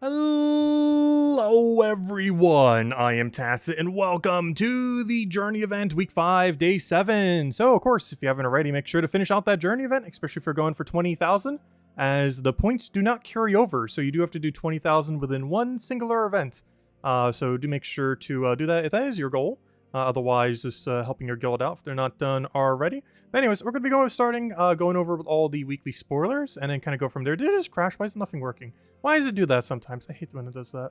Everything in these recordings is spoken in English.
Hello everyone, I am Tacit and welcome to the Journey event week 5, day 7. So of course, if you haven't already, make sure to finish out that Journey event, especially if you're going for 20,000, as the points do not carry over, so you do have to do 20,000 within one singular event. So do make sure to do that if that is your goal. Otherwise, just helping your guild out if they're not done already. But anyways, we're going to be going over with all the weekly spoilers, and then kind of go from there. Did it just crash? Why is nothing working? Why does it do that sometimes? I hate when it does that.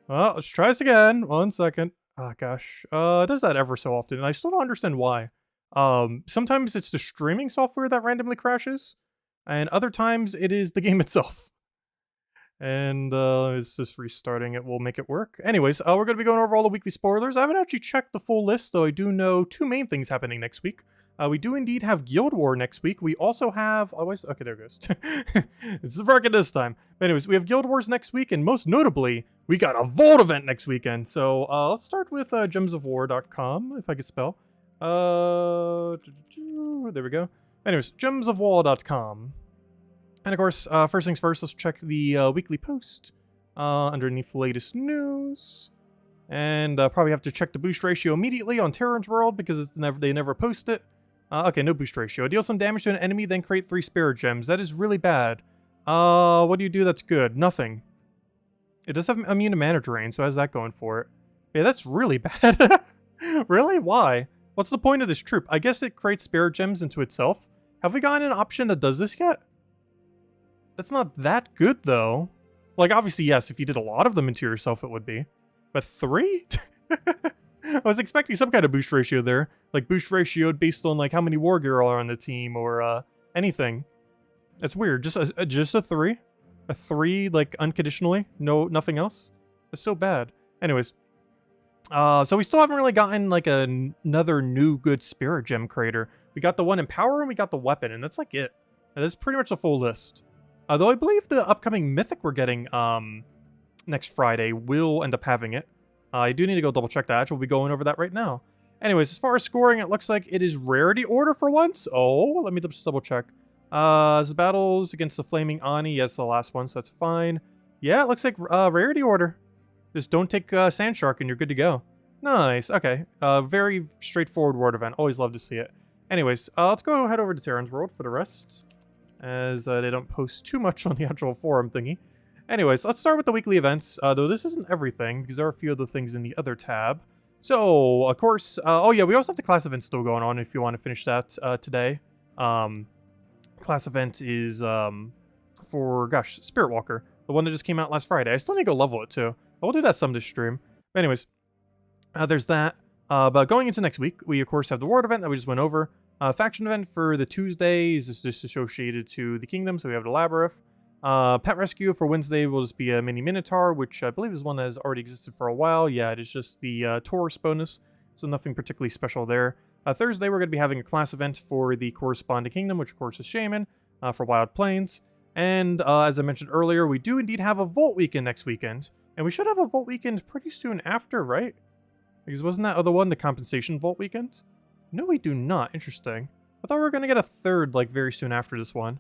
Well, let's try this again. 1 second. Oh, gosh. It does that ever so often, and I still don't understand why. Sometimes it's the streaming software that randomly crashes, and other times it is the game itself. And it's just restarting it will make it work. Anyways, we're going to be going over all the weekly spoilers. I haven't actually checked the full list, though I do know 2 main things happening next week. We do indeed have Guild War next week. We also have... okay, there it goes. It's working this time. But anyways, we have Guild Wars next week, and most notably, we got a Vault event next weekend. So let's start with gemsofwar.com, if I could spell. There we go. Anyways, gemsofwar.com. And of course, first things first, let's check the weekly post underneath the latest news. And probably have to check the boost ratio immediately on Terran's World because they never post it. Okay, no boost ratio. Deal some damage to an enemy, then create 3 spirit gems. That is really bad. What do you do that's good? Nothing. It does have immune to mana drain, so how's that going for it? Yeah, that's really bad. Really? Why? What's the point of this troop? I guess it creates spirit gems into itself. Have we gotten an option that does this yet? That's not that good, though. Like, obviously, yes, if you did a lot of them into yourself, it would be. But 3? I was expecting some kind of boost ratio there. Like, boost ratio based on, like, how many war gear are on the team or anything. That's weird. Just a 3? A 3, like, unconditionally? No, nothing else? That's so bad. Anyways. So we still haven't really gotten, like, another new good spirit gem creator. We got the one in power and we got the weapon, and that's, like, it. And that's pretty much a full list. Though I believe the upcoming mythic we're getting next Friday will end up having it. I do need to go double check that. We'll be going over that right now. Anyways, as far as scoring, it looks like it is rarity order for once. Oh, let me just double check. The battles against the Flaming Ani. Yes, the last one, so that's fine. Yeah, it looks like rarity order. Just don't take Sand Shark and you're good to go. Nice. Okay. Very straightforward ward event. Always love to see it. Anyways, let's go head over to Terran's World for the rest, as they don't post too much on the actual forum thingy. Anyways, let's start with the weekly events, though this isn't everything, because there are a few other things in the other tab. So, of course, oh yeah, we also have the class event still going on if you want to finish that today. Class event is for, gosh, Spirit Walker, the one that just came out last Friday. I still need to go level it too. We'll do that some this stream. But anyways, there's that. But going into next week, we of course have the Ward event that we just went over. Faction event for the Tuesdays is just associated to the Kingdom, so we have the Labyrinth. Pet Rescue for Wednesday will just be a mini Minotaur, which I believe is one that has already existed for a while. Yeah, it is just the Taurus bonus, so nothing particularly special there. Thursday, we're going to be having a class event for the corresponding Kingdom, which of course is Shaman, for Wild Plains. And as I mentioned earlier, we do indeed have a Vault weekend next weekend, and we should have a Vault weekend pretty soon after, right? Because wasn't that other one the Compensation Vault weekend? No, we do not. Interesting. I thought we were going to get a third, like, very soon after this one.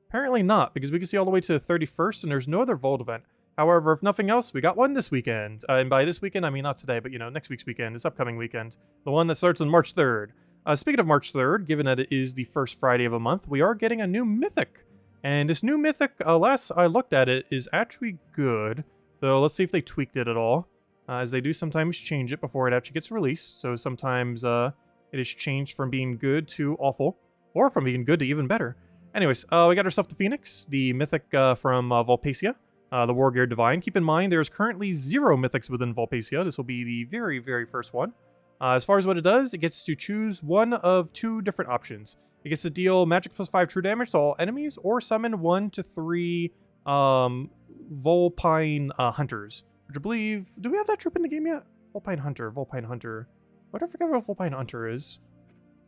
Apparently not, because we can see all the way to the 31st, and there's no other Vault event. However, if nothing else, we got one this weekend. And by this weekend, I mean not today, but, you know, next week's weekend, this upcoming weekend. The one that starts on March 3rd. Speaking of March 3rd, given that it is the first Friday of a month, we are getting a new Mythic. And this new Mythic, last I looked at it, is actually good. So let's see if they tweaked it at all. As they do sometimes change it before it actually gets released. So sometimes it is changed from being good to awful, or from being good to even better. Anyways, we got ourselves the Phoenix, the Mythic from Volpacia, the Wargear Divine. Keep in mind, there's currently 0 Mythics within Volpacia. This will be the very, very first one. As far as what it does, it gets to choose one of 2 different options. It gets to deal magic +5 true damage to all enemies, or summon 1 to 3 Vulpine Hunters. Which I believe... Do we have that troop in the game yet? Vulpine Hunter, Vulpine Hunter. What I forget what Vulpine Hunter is.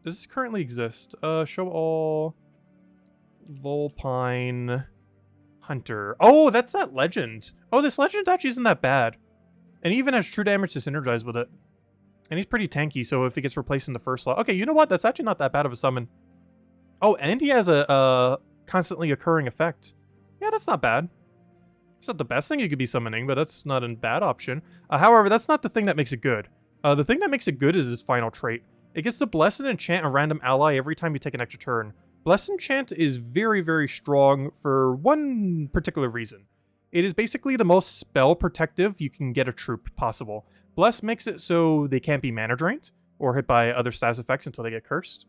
Does this currently exist? Show all... Vulpine Hunter. Oh, that's that legend. Oh, this legend actually isn't that bad. And he even has true damage to synergize with it. And he's pretty tanky, so if he gets replaced in the first slot... Okay, you know what? That's actually not that bad of a summon. Oh, and he has a constantly occurring effect. Yeah, that's not bad. It's not the best thing you could be summoning, but that's not a bad option. However, that's not the thing that makes it good. The thing that makes it good is its final trait. It gets to bless and enchant a random ally every time you take an extra turn. Bless enchant is very, very strong for one particular reason. It is basically the most spell protective you can get a troop possible. Bless makes it so they can't be mana drained or hit by other status effects until they get cursed.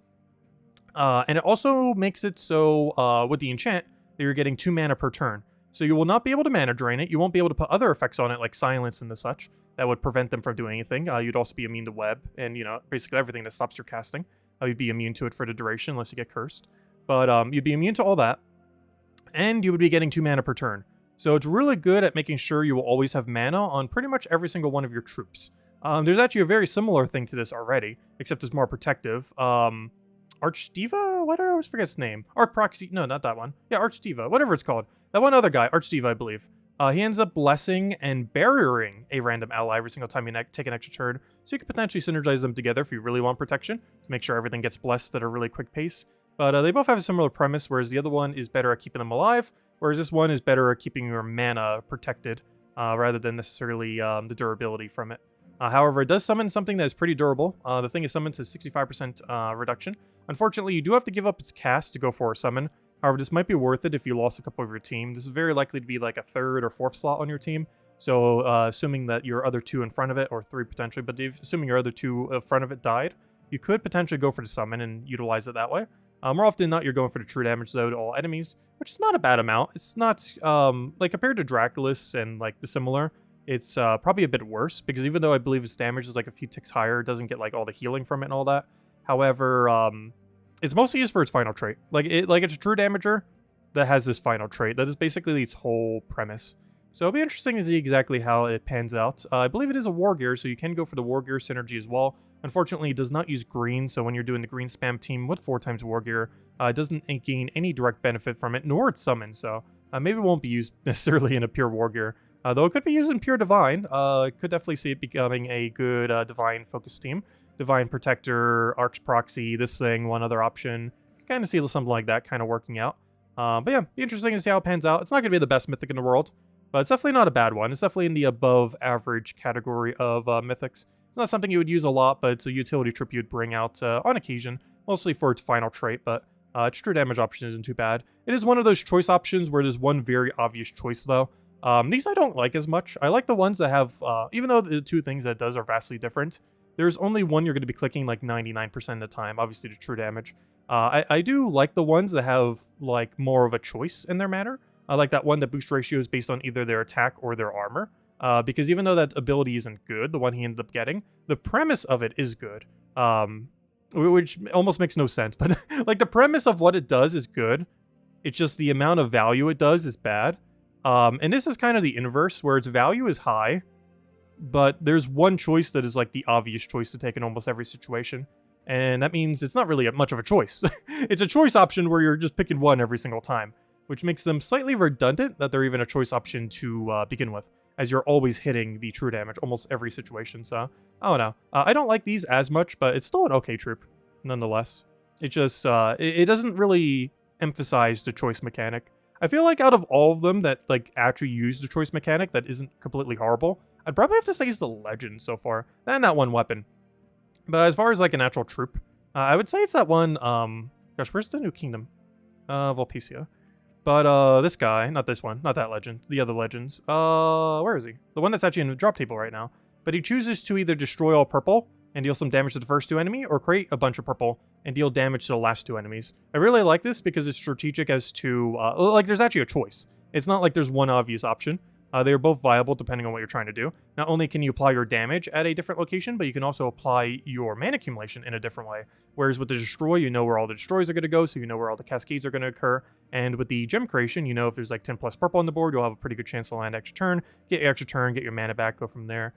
And it also makes it so with the enchant that you're getting 2 mana per turn. So you will not be able to mana drain it. You won't be able to put other effects on it like silence and the such that would prevent them from doing anything. You'd also be immune to web and, basically everything that stops your casting. You'd be immune to it for the duration unless you get cursed. But you'd be immune to all that. And you would be getting 2 mana per turn. So it's really good at making sure you will always have mana on pretty much every single one of your troops. There's actually a very similar thing to this already, except it's more protective. Archdiva? What? I always forget its name. Archproxy? No, not that one. Yeah, Archdiva. Whatever it's called. That one other guy, Archdiva, I believe. He ends up blessing and barriering a random ally every single time you take an extra turn, so you could potentially synergize them together if you really want protection, to make sure everything gets blessed at a really quick pace. But they both have a similar premise, whereas the other one is better at keeping them alive, whereas this one is better at keeping your mana protected, rather than necessarily the durability from it. However, it does summon something that is pretty durable. The thing is summoned to 65% reduction. Unfortunately, you do have to give up its cast to go for a summon. However, this might be worth it if you lost a couple of your team. This is very likely to be like a 3rd or 4th slot on your team. So, assuming that your other 2 in front of it, or 3 potentially, but assuming your other 2 in front of it died, you could potentially go for the summon and utilize it that way. More often than not, you're going for the true damage, though, to all enemies, which is not a bad amount. It's not, like, compared to Draculus and, like, the similar, it's probably a bit worse, because even though I believe its damage is, like, a few ticks higher, it doesn't get, like, all the healing from it and all that. However, it's mostly used for its final trait. It's a true damager that has this final trait. That is basically its whole premise. So it'll be interesting to see exactly how it pans out. I believe it is a War Gear, so you can go for the War Gear synergy as well. Unfortunately, it does not use green, so when you're doing the green spam team with 4 times War Gear, it doesn't gain any direct benefit from it, nor its summon, so maybe it won't be used necessarily in a pure War Gear. Though it could be used in pure Divine. Could definitely see it becoming a good Divine focus team. Divine Protector, Arch Proxy, this thing, one other option. Kind of see something like that kind of working out. But yeah, be interesting to see how it pans out. It's not going to be the best Mythic in the world, but it's definitely not a bad one. It's definitely in the above average category of Mythics. It's not something you would use a lot, but it's a utility trip you'd bring out on occasion, mostly for its final trait, but its true damage option isn't too bad. It is one of those choice options where there's one very obvious choice, though. These I don't like as much. I like the ones that have, even though the 2 things that it does are vastly different, there's only one you're going to be clicking like 99% of the time, obviously the true damage. I do like the ones that have like more of a choice in their manner. I like that one that boost ratio is based on either their attack or their armor. Because even though that ability isn't good, the one he ended up getting, the premise of it is good. Which almost makes no sense, but like the premise of what it does is good. It's just the amount of value it does is bad. And this is kind of the inverse, where its value is high, but there's one choice that is like the obvious choice to take in almost every situation. And that means it's not really much of a choice. It's a choice option where you're just picking one every single time, which makes them slightly redundant that they're even a choice option to begin with, as you're always hitting the true damage almost every situation. So, I don't know. I don't like these as much, but it's still an okay troop, nonetheless. It just, it doesn't really emphasize the choice mechanic. I feel like out of all of them that like actually use the choice mechanic that isn't completely horrible, I'd probably have to say it's the Legend so far, and that one weapon. But as far as like an actual troop, I would say it's that one, gosh, where's the New Kingdom? Volpecia. But this guy, not this one, not that Legend, the other Legends. Where is he? The one that's actually in the drop table right now. But he chooses to either destroy all purple and deal some damage to the first 2 enemy, or create a bunch of purple and deal damage to the last 2 enemies. I really like this because it's strategic as to, like, there's actually a choice. It's not like there's one obvious option. They are both viable depending on what you're trying to do. Not only can you apply your damage at a different location, but you can also apply your mana accumulation in a different way. Whereas with the Destroy, you know where all the Destroys are going to go, so you know where all the Cascades are going to occur. And with the Gem Creation, you know if there's like 10 plus purple on the board, you'll have a pretty good chance to land extra turn, get your extra turn, get your mana back, go from there.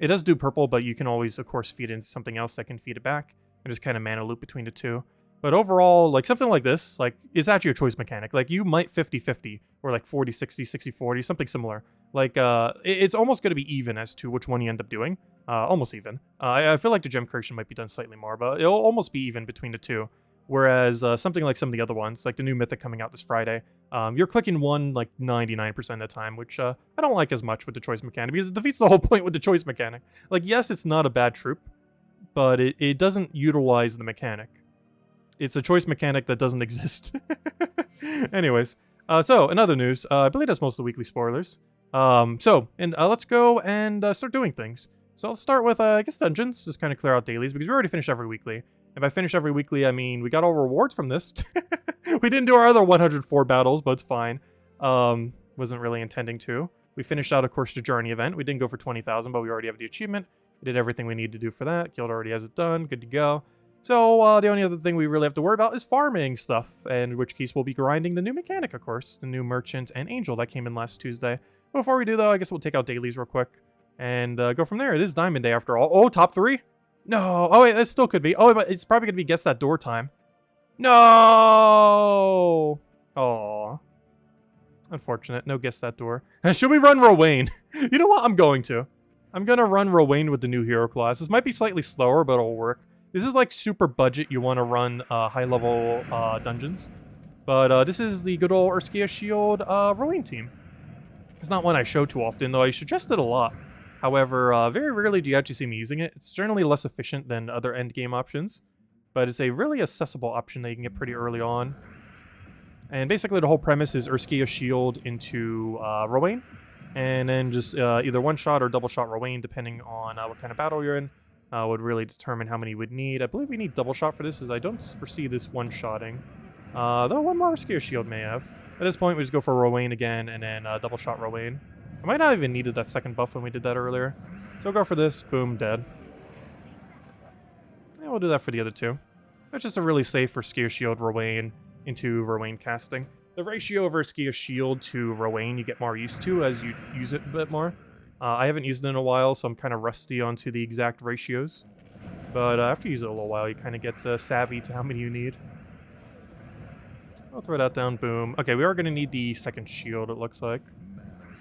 It does do purple, but you can always, of course, feed in something else that can feed it back. And just kind of mana loop between the 2. But overall, like something like this, like it's actually a choice mechanic. Like you might 50-50 or like 40-60, 60-40, something similar. Like it's almost going to be even as to which one you end up doing. Almost even. I feel like the Gem Creation might be done slightly more, but it'll almost be even between the 2. Whereas something like some of the other ones, like the new Mythic coming out this Friday, you're clicking one like 99% of the time, which I don't like as much with the choice mechanic because it defeats the whole point with the choice mechanic. Like, yes, it's not a bad troop, but it doesn't utilize the mechanic. It's a choice mechanic that doesn't exist. Anyways, so in other news, I believe that's most of the weekly spoilers. Let's go and start doing things. So I'll start with, I guess, dungeons. Just kind of clear out dailies because we already finished every weekly. If I finish every weekly, I mean, we got all rewards from this. We didn't do our other 104 battles, but it's fine. Wasn't really intending to. We finished out, of course, the journey event. We didn't go for 20,000, but we already have the achievement. We did everything we need to do for that. Guild already has it done. Good to go. So the only other thing we really have to worry about is farming stuff, and in which case we'll be grinding the new mechanic, of course, the new merchant and angel that came in last Tuesday. Before we do, though, I guess we'll take out dailies real quick and go from there. It is Diamond Day after all. Oh, top 3? No. Oh, wait, that still could be. Oh, but it's probably going to be guess that door time. No. Oh. Unfortunate. No guess that door. Should we run Rowain? You know what? I'm going to. I'm going to run Rowain with the new hero class. This might be slightly slower, but it'll work. This is like super budget. You want to run high-level dungeons. But this is the good old Urskia Shield Rowain team. It's not one I show too often, though I suggest it a lot. However, very rarely do you actually see me using it. It's generally less efficient than other endgame options, but it's a really accessible option that you can get pretty early on. And basically the whole premise is Urskia Shield into Rowain, and then just either one-shot or double-shot Rowain, depending on what kind of battle you're in, would really determine how many you would need. I believe we need double-shot for this, as I don't foresee this one-shotting. Though one more Urskia Shield may have. At this point, we just go for Rowain again, and then double-shot Rowain. I might not even needed that second buff when we did that earlier. So we'll go for this. Boom, dead. And we'll do that for the other two. That's just a really safe Urskia Shield Rowain into Rowain casting. The ratio of Urskia Shield to Rowain you get more used to as you use it a bit more. I haven't used it in a while, so I'm kind of rusty onto the exact ratios. But after you use it a little while, you kind of get savvy to how many you need. I'll throw that down. Boom. Okay, we are going to need the second shield, it looks like.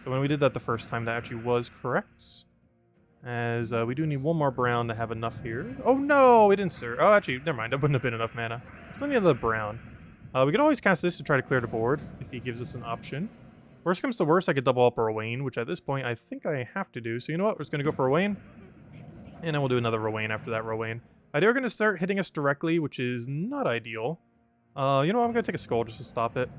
So when we did that the first time, that actually was correct. As we do need one more brown to have enough here. Oh no, it didn't serve. Oh, actually, never mind. That wouldn't have been enough mana. Still need another brown. We could always cast this to try to clear the board if he gives us an option. Worst comes to worst, I could double up a Rowain, which at this point I think I have to do. So you know what? We're just going to go for Rowain. And then we'll do another Rowain after that Rowain. They're going to start hitting us directly, which is not ideal. You know what? I'm going to take a skull just to stop it.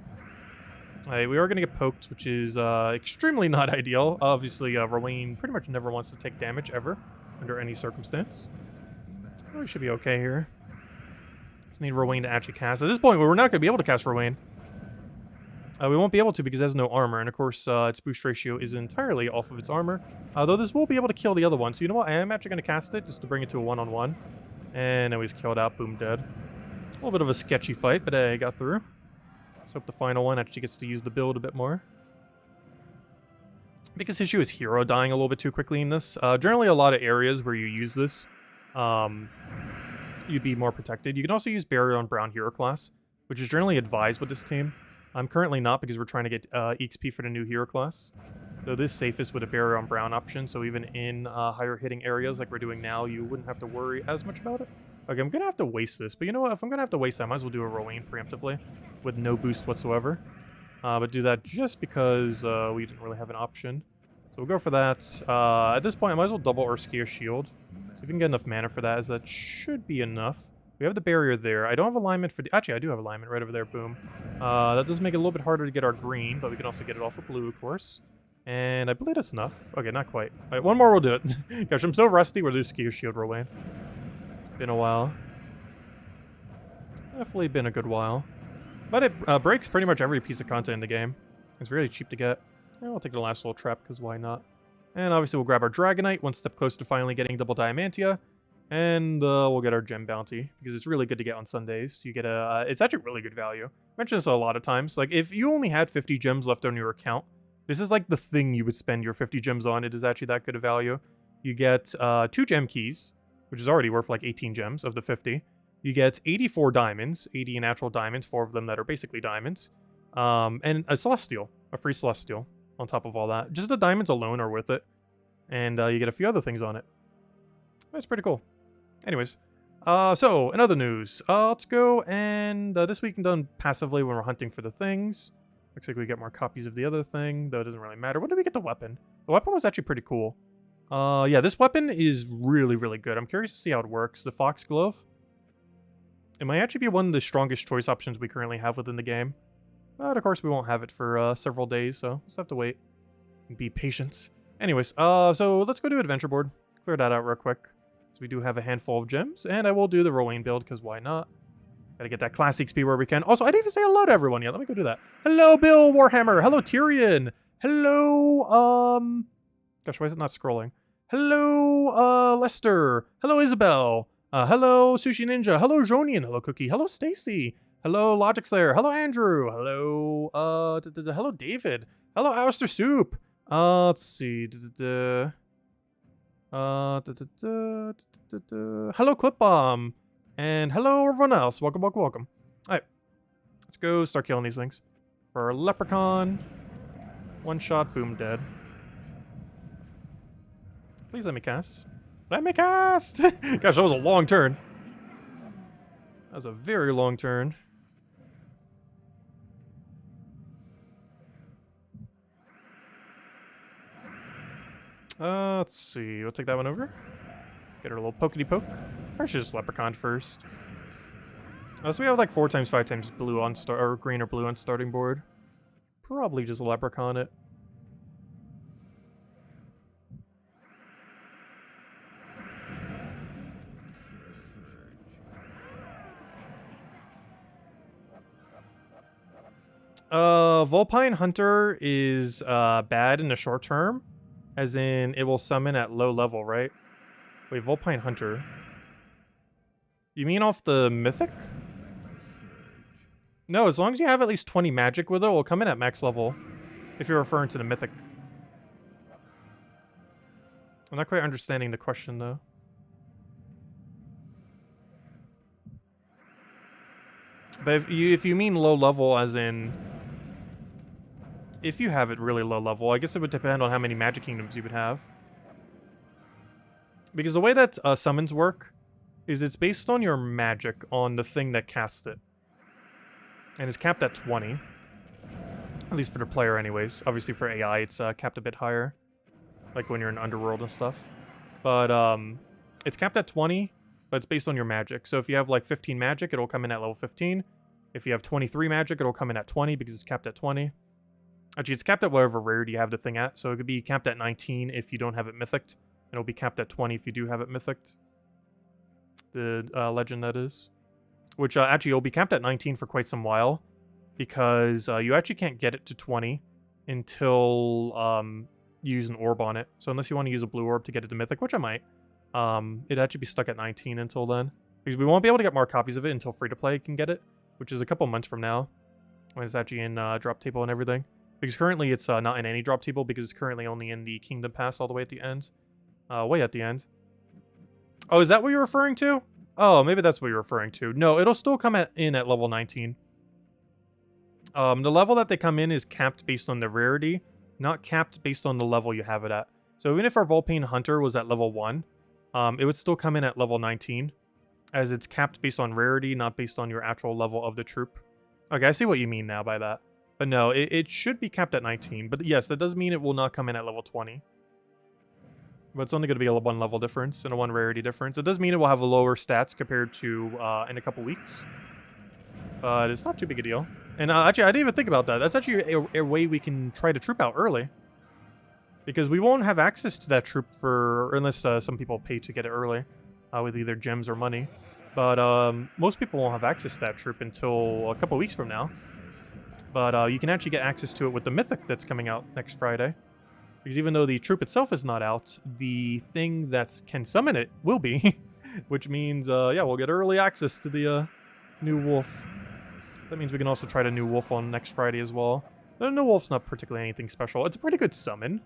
We are going to get poked, which is extremely not ideal. Obviously, Rowain pretty much never wants to take damage, ever, under any circumstance. So we should be okay here. Just need Rowain to actually cast. At this point, we're not going to be able to cast Rowain. We won't be able to because it has no armor, and of course, its boost ratio is entirely off of its armor. Though this will be able to kill the other one, so you know what? I am actually going to cast it just to bring it to a one-on-one. And then we just killed out. Boom, dead. A little bit of a sketchy fight, but I got through. Let's hope the final one actually gets to use the build a bit more. Biggest issue is hero dying a little bit too quickly in this. Generally, a lot of areas where you use this, you'd be more protected. You can also use Barrier on Brown Hero class, which is generally advised with this team. I'm currently not because we're trying to get EXP for the new hero class. So this is safest with a Barrier on Brown option, so even in higher hitting areas like we're doing now, you wouldn't have to worry as much about it. Okay, I'm going to have to waste this, but you know what? If I'm going to have to waste it, I might as well do a Rowain preemptively with no boost whatsoever. But do that just because we didn't really have an option. So we'll go for that. At this point, I might as well double Urskia Shield. See if we can get enough mana for that, as that should be enough. We have the barrier there. I don't have alignment for the... Actually, I do have alignment right over there. Boom. That does make it a little bit harder to get our green, but we can also get it off of blue, of course. And I believe that's enough. Okay, not quite. All right, one more, we'll do it. Gosh, I'm so rusty. We'll do Urskia Shield Rowain. It's been a while. Definitely been a good while. But it breaks pretty much every piece of content in the game. It's really cheap to get. I'll take the last little trap, because why not? And obviously we'll grab our Dragonite, one step closer to finally getting double Diamantia. And we'll get our gem bounty, because it's really good to get on Sundays. You get a... it's actually really good value. I mentioned this a lot of times. Like, if you only had 50 gems left on your account, this is like the thing you would spend your 50 gems on. It is actually that good of value. You get 2 gem keys, which is already worth like 18 gems of the 50. You get 84 diamonds, 80 natural diamonds, 4 of them that are basically diamonds. And a Celestial, a free Celestial on top of all that. Just the diamonds alone are worth it. And you get a few other things on it. That's pretty cool. Anyways, So, in other news, let's go and this we can done passively when we're hunting for the things. Looks like we get more copies of the other thing, though it doesn't really matter. When did we get the weapon? The weapon was actually pretty cool. Yeah, this weapon is really, really good. I'm curious to see how it works. The Fox Glove. It might actually be one of the strongest choice options we currently have within the game. But of course we won't have it for several days, so just have to wait and be patient. Anyways, so let's go to Adventure Board. Clear that out real quick. So we do have a handful of gems, and I will do the Rowan build, because why not? Gotta get that class XP where we can. Also, I didn't even say hello to everyone yet. Let me go do that. Hello, Bill Warhammer. Hello, Tyrion. Hello, gosh, why is it not scrolling? Hello, Lester. Hello, Isabel. Hello, Sushi Ninja. Hello, Jonian. Hello, Cookie. Hello, Stacy. Hello, Logic Slayer. Hello, Andrew. Hello, hello, David. Hello, Alistair Soup. Let's see. Hello, Clip Bomb. And hello, everyone else. Welcome, welcome, welcome. Alright. Let's go start killing these things. For our Leprechaun. One shot, boom, dead. Please let me cast. Let me cast! Gosh, that was a long turn. That was a very long turn. Let's see. We'll take that one over. Get our little pokety poke. Or should just Leprechaun first. So we have like 4 times 5 times blue on or green or blue on starting board. Probably just Leprechaun it. Vulpine Hunter is bad in the short term. As in, it will summon at low level, right? Wait, Vulpine Hunter. You mean off the Mythic? No, as long as you have at least 20 magic with it, it will come in at max level. If you're referring to the Mythic. I'm not quite understanding the question, though. But if you mean low level as in... If you have it really low level, I guess it would depend on how many Magic Kingdoms you would have. Because the way that summons work is it's based on your magic on the thing that casts it. And it's capped at 20. At least for the player anyways. Obviously for AI it's capped a bit higher. Like when you're in Underworld and stuff. But it's capped at 20, but it's based on your magic. So if you have like 15 magic, it'll come in at level 15. If you have 23 magic, it'll come in at 20 because it's capped at 20. Actually, it's capped at whatever rarity you have the thing at. So it could be capped at 19 if you don't have it mythicked. And it'll be capped at 20 if you do have it mythicked. The legend, that is. Which actually, it'll be capped at 19 for quite some while. Because you actually can't get it to 20 until you use an orb on it. So unless you want to use a blue orb to get it to mythic, which I might, it'd actually be stuck at 19 until then. Because we won't be able to get more copies of it until free-to-play can get it. Which is a couple months from now. When it's actually in drop table and everything. Because currently it's not in any drop table because it's currently only in the Kingdom Pass all the way at the end. Way at the end. Oh, is that what you're referring to? Oh, maybe that's what you're referring to. No, it'll still come in at level 19. The level that they come in is capped based on the rarity, not capped based on the level you have it at. So even if our Vulpine Hunter was at level 1, it would still come in at level 19, as it's capped based on rarity, not based on your actual level of the troop. Okay, I see what you mean now by that. But no, it should be capped at 19. But yes, that does mean it will not come in at level 20. But it's only going to be a 1 level difference and a 1 rarity difference. It does mean it will have lower stats compared to in a couple weeks. But it's not too big a deal. And actually, I didn't even think about that. That's actually a way we can try to troop out early. Because we won't have access to that troop for... Unless some people pay to get it early. With either gems or money. But most people won't have access to that troop until a couple weeks from now. But you can actually get access to it with the Mythic that's coming out next Friday. Because even though the troop itself is not out, the thing that can summon it will be. Which means, yeah, we'll get early access to the new wolf. That means we can also try the new wolf on next Friday as well. The new wolf's not particularly anything special. It's a pretty good summon.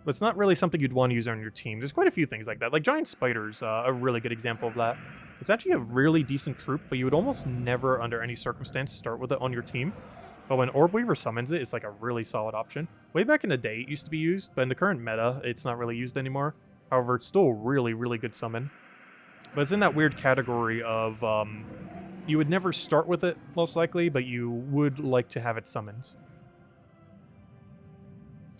But it's not really something you'd want to use on your team. There's quite a few things like that. Like Giant Spider's a really good example of that. It's actually a really decent troop, but you would almost never, under any circumstance, start with it on your team. But when Orb Weaver summons it, it's like a really solid option. Way back in the day, it used to be used, but in the current meta, it's not really used anymore. However, it's still a really, really good summon. But it's in that weird category of you would never start with it, most likely, but you would like to have it summoned.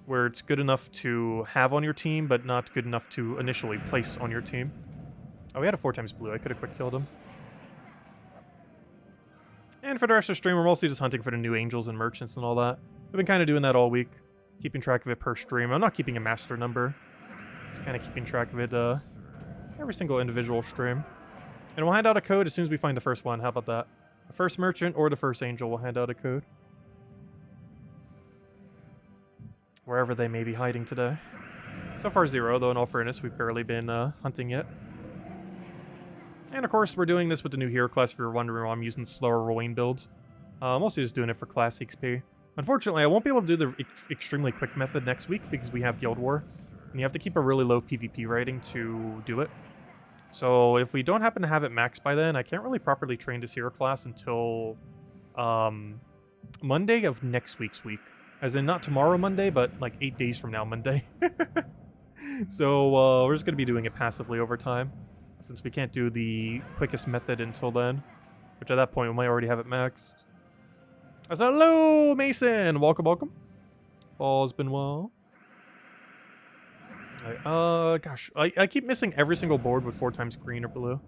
Where it's good enough to have on your team, but not good enough to initially place on your team. Oh, we had a 4x blue. I could have quick killed him. And for the rest of the stream, we're mostly just hunting for the new angels and merchants and all that. I've been kind of doing that all week, keeping track of it per stream. I'm not keeping a master number. Just kind of keeping track of it every single individual stream. And we'll hand out a code as soon as we find the first one. How about that? The first merchant or the first angel will hand out a code. Wherever they may be hiding today. So far 0, though in all fairness, we've barely been hunting yet. And of course, we're doing this with the new hero class. If you're wondering why I'm using the slower rolling build. Mostly just doing it for class XP. Unfortunately, I won't be able to do the extremely quick method next week because we have Guild War. And you have to keep a really low PvP rating to do it. So if we don't happen to have it maxed by then, I can't really properly train this hero class until Monday of next week's week. As in not tomorrow Monday, but like 8 days from now Monday. So we're just going to be doing it passively over time. Since we can't do the quickest method until then. Which at that point we might already have it maxed. Hello, Mason! Welcome, welcome. All's been well. Gosh. I keep missing every single board with 4x green or blue.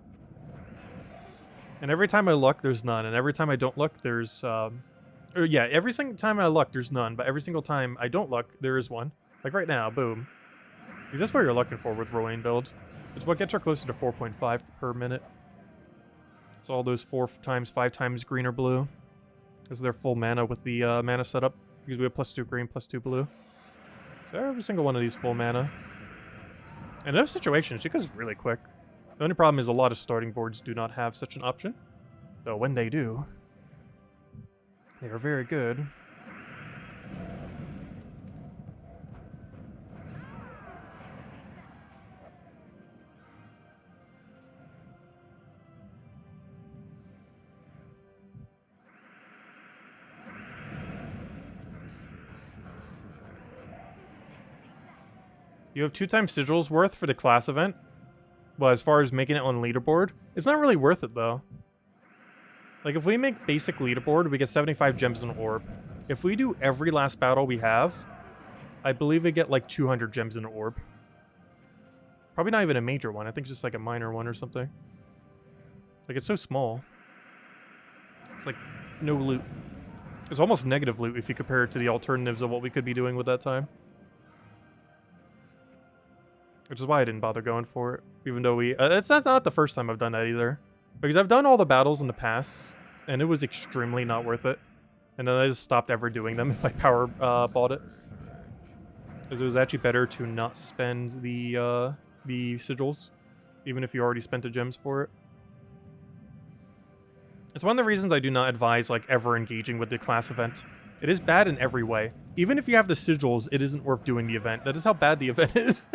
And every time I luck, there's none. And every time I don't luck, there's... yeah, every single time I luck, there's none. But every single time I don't luck, there is one. Like right now, boom. Because that's what you're looking for with Rowan build. It's what gets her closer to 4.5 per minute. It's all those 4x, 5x green or blue. This is their full mana with the mana setup. Because we have +2 green, +2 blue. So every single one of these full mana. And in those situations, it goes really quick. The only problem is a lot of starting boards do not have such an option. Though when they do, they are very good. You have 2 times sigils worth for the class event. But as far as making it on leaderboard, it's not really worth it though. Like if we make basic leaderboard, we get 75 gems and orb. If we do every last battle we have, I believe we get like 200 gems and orb. Probably not even a major one. I think it's just like a minor one or something. Like it's so small. It's like no loot. It's almost negative loot if you compare it to the alternatives of what we could be doing with that time. Which is why I didn't bother going for it. Even though we... it's not the first time I've done that either. Because I've done all the battles in the past, and it was extremely not worth it. And then I just stopped ever doing them if I power bought it. Because it was actually better to not spend the sigils. Even if you already spent the gems for it. It's one of the reasons I do not advise like ever engaging with the class event. It is bad in every way. Even if you have the sigils, it isn't worth doing the event. That is how bad the event is.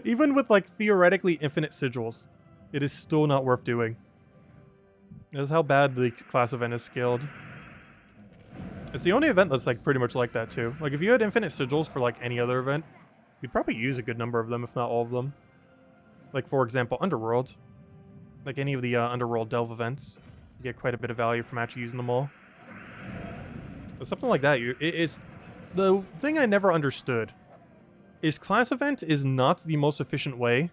Even with like theoretically infinite sigils, it is still not worth doing. That is how bad the class event is scaled. It's the only event that's like pretty much like that too. Like if you had infinite sigils for like any other event, you'd probably use a good number of them, if not all of them. Like for example, Underworld. Like any of the Underworld Delve events, you get quite a bit of value from actually using them all. But something like that, it's the thing I never understood. Is class event is not the most efficient way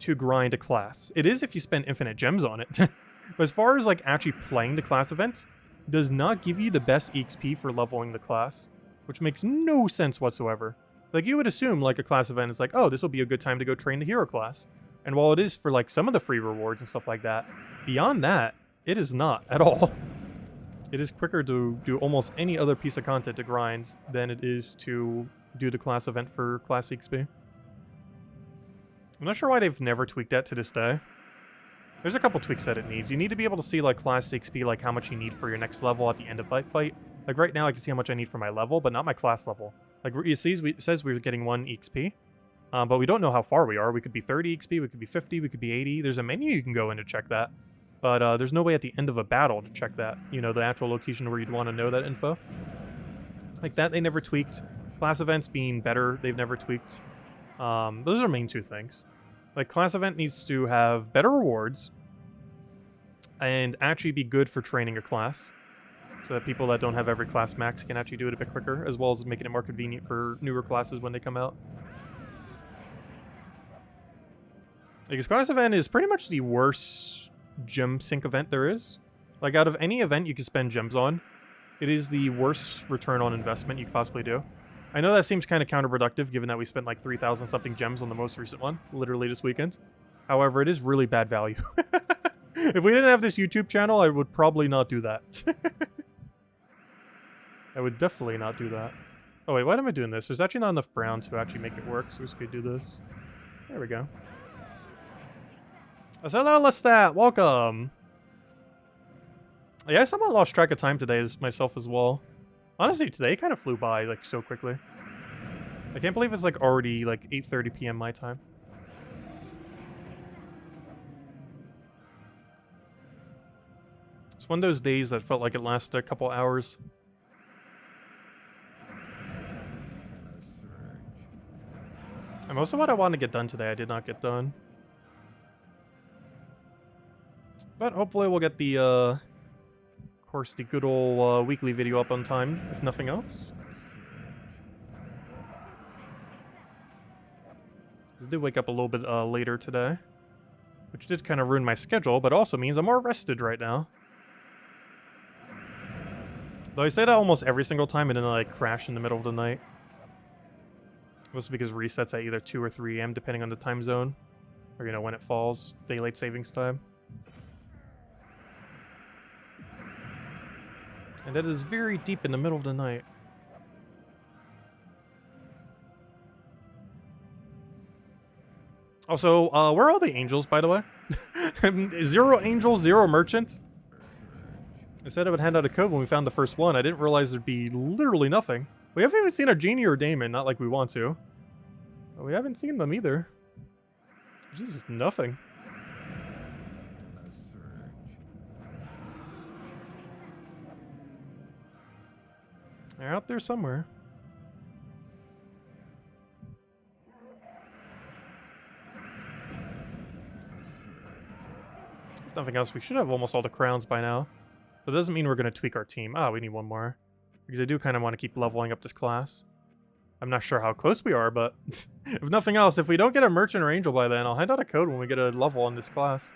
to grind a class. It is if you spend infinite gems on it. But as far as like actually playing the class event, does not give you the best EXP for leveling the class, which makes no sense whatsoever. Like you would assume like a class event is like, oh, this will be a good time to go train the hero class. And while it is for like some of the free rewards and stuff like that, beyond that, it is not at all. It is quicker to do almost any other piece of content to grind than it is to do the class event for class XP. I'm not sure why they've never tweaked that to this day. There's a couple tweaks that it needs. You need to be able to see like class XP, like how much you need for your next level at the end of fight. Like right now I can see how much I need for my level, but not my class level. Like it says we're getting 1 XP, but we don't know how far we are. We could be 30 XP, we could be 50, we could be 80. There's a menu you can go in to check that. But there's no way at the end of a battle to check that. You know, the actual location where you'd want to know that info. Like that they never tweaked. Class events being better, they've never tweaked. Those are the main 2 things. Like, class event needs to have better rewards and actually be good for training a class, so that people that don't have every class max can actually do it a bit quicker, as well as making it more convenient for newer classes when they come out. Because class event is pretty much the worst gem sync event there is. Like, out of any event you can spend gems on, it is the worst return on investment you could possibly do. I know that seems kind of counterproductive, given that we spent like 3,000 something gems on the most recent one, literally this weekend. However, it is really bad value. If we didn't have this YouTube channel, I would probably not do that. I would definitely not do that. Oh wait, why am I doing this? There's actually not enough brown to actually make it work, so we just could do this. There we go. Hello, Lestat! Welcome! Yeah, I somewhat lost track of time today myself as well. Honestly, today kind of flew by, like, so quickly. I can't believe it's, like, already, like, 8:30 p.m. my time. It's one of those days that felt like it lasted a couple hours. And most of what I wanted to get done today, I did not get done. But hopefully we'll get the, of course, the good old weekly video up on time, if nothing else. I did wake up a little bit later today, which did kind of ruin my schedule, but also means I'm more rested right now. Though I say that almost every single time and then I like crash in the middle of the night. Mostly because resets at either 2 or 3 a.m. depending on the time zone. Or, you know, when it falls, daylight savings time. And that is very deep in the middle of the night. Also, where are all the angels, by the way? 0 angels, 0 merchants. I said I would hand out a code when we found the first one. I didn't realize there'd be literally nothing. We haven't even seen a genie or daemon, not like we want to. But we haven't seen them either. Just nothing. They're out there somewhere. If nothing else, we should have almost all the crowns by now. But it doesn't mean we're going to tweak our team. Ah, we need one more. Because I do kind of want to keep leveling up this class. I'm not sure how close we are, but if nothing else, if we don't get a merchant or angel by then, I'll hand out a code when we get a level on this class.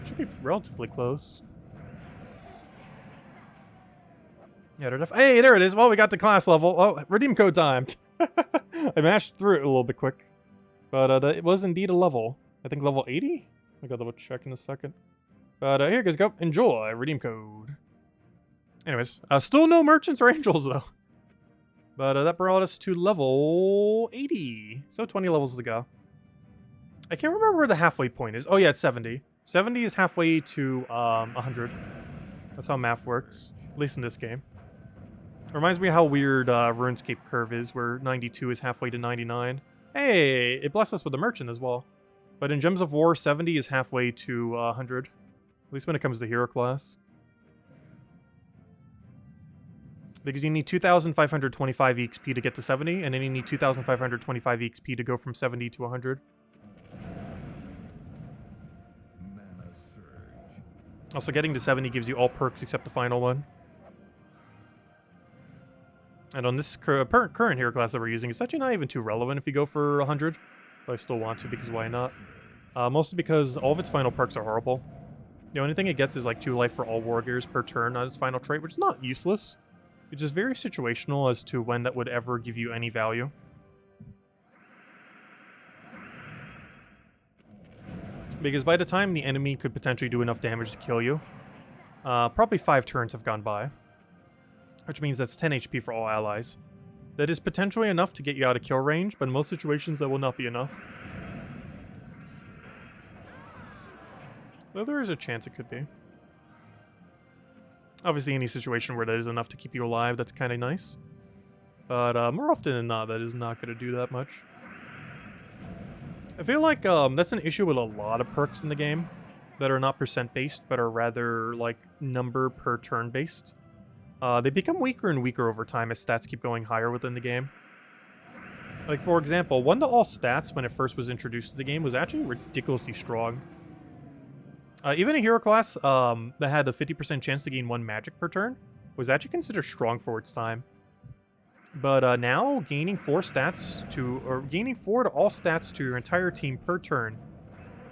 Should be relatively close. Yeah, hey, there it is. Well, we got the class level. Oh, redeem code timed. I mashed through it a little bit quick. But it was indeed a level. I think level 80? I got double check in a second. But here goes, go. Enjoy. Redeem code. Anyways, still no merchants or angels, though. But that brought us to level 80. So 20 levels to go. I can't remember where the halfway point is. Oh, yeah, it's 70. 70 is halfway to 100. That's how math works. At least in this game. Reminds me how weird RuneScape curve is, where 92 is halfway to 99. Hey, it blessed us with a merchant as well. But in Gems of War, 70 is halfway to 100. At least when it comes to hero class. Because you need 2,525 EXP to get to 70, and then you need 2,525 EXP to go from 70 to 100. Also, getting to 70 gives you all perks except the final one. And on this current hero class that we're using, it's actually not even too relevant if you go for 100. But I still want to, because why not? Mostly because all of its final perks are horrible. The only thing it gets is like 2 life for all warriors per turn on its final trait, which is not useless. It's just very situational as to when that would ever give you any value. Because by the time the enemy could potentially do enough damage to kill you, probably 5 turns have gone by. Which means that's 10 HP for all allies. That is potentially enough to get you out of kill range, but in most situations that will not be enough. Though there is a chance it could be. Obviously, any situation where that is enough to keep you alive, that's kind of nice. But more often than not, that is not going to do that much. I feel like that's an issue with a lot of perks in the game that are not percent-based, but are rather like number per turn-based. They become weaker and weaker over time as stats keep going higher within the game. Like, for example, 1 to all stats when it first was introduced to the game was actually ridiculously strong. Even a hero class that had a 50% chance to gain 1 magic per turn was actually considered strong for its time. But now, gaining 4 to all stats to your entire team per turn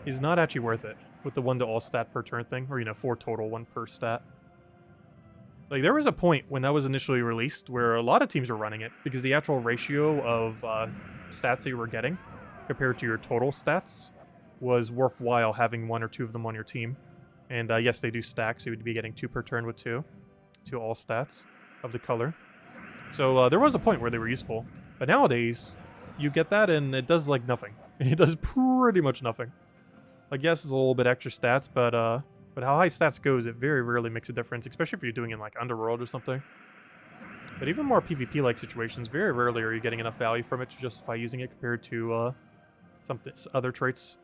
is not actually worth it with the 1 to all stat per turn thing, or, 4 total, 1 per stat. Like, there was a point when that was initially released where a lot of teams were running it because the actual ratio of stats that you were getting compared to your total stats was worthwhile having 1 or 2 of them on your team. And yes, they do stack, so you would be getting 2 per turn with 2 all stats of the color. So there was a point where they were useful. But nowadays, you get that and it does, like, nothing. It does pretty much nothing. Like, yes, it's a little bit extra stats, but how high stats goes, it very rarely makes a difference, especially if you're doing it in, like, Underworld or something. But even more PvP-like situations, very rarely are you getting enough value from it to justify using it compared to other traits.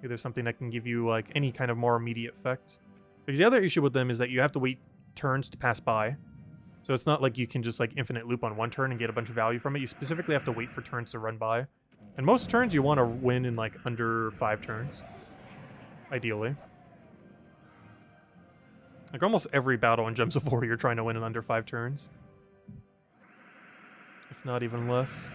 Either something that can give you, like, any kind of more immediate effect. Because the other issue with them is that you have to wait turns to pass by. So it's not like you can just, like, infinite loop on 1 turn and get a bunch of value from it. You specifically have to wait for turns to run by. And most turns you want to win in, like, under 5 turns. Ideally. Like, almost every battle in Gems of War you're trying to win in under 5 turns. If not even less.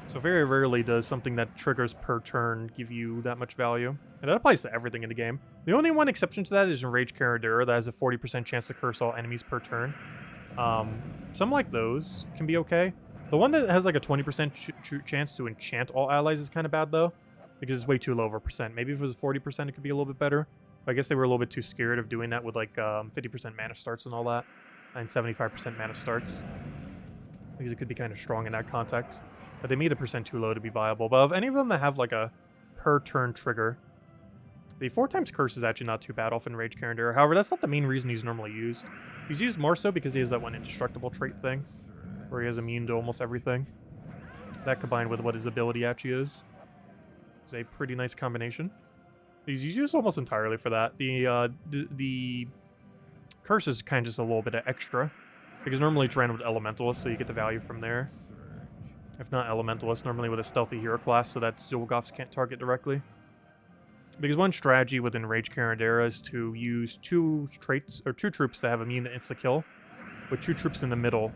So very rarely does something that triggers per turn give you that much value. And that applies to everything in the game. The only one exception to that is Enraged Caradura that has a 40% chance to curse all enemies per turn. Some like those can be okay. The one that has like a 20% chance to enchant all allies is kind of bad though, because it's way too low of a percent. Maybe if it was 40% it could be a little bit better. But I guess they were a little bit too scared of doing that with like 50% mana starts and all that. And 75% mana starts. Because it could be kind of strong in that context. But they made the percent too low to be viable. But of any of them that have like a per turn trigger, the 4 times curse is actually not too bad off Enraged Caradura. However, that's not the main reason he's normally used. He's used more so because he has that one indestructible trait thing, where he has immune to almost everything. That combined with what his ability actually is a pretty nice combination. He's used almost entirely for that. The curse is kind of just a little bit of extra, because normally it's ran with Elementalist, so you get the value from there. If not Elementalist, normally with a stealthy hero class, so that Zulgoths can't target directly. Because one strategy with Enraged Caradura is to use 2 troops that have immune to insta-kill, with 2 troops in the middle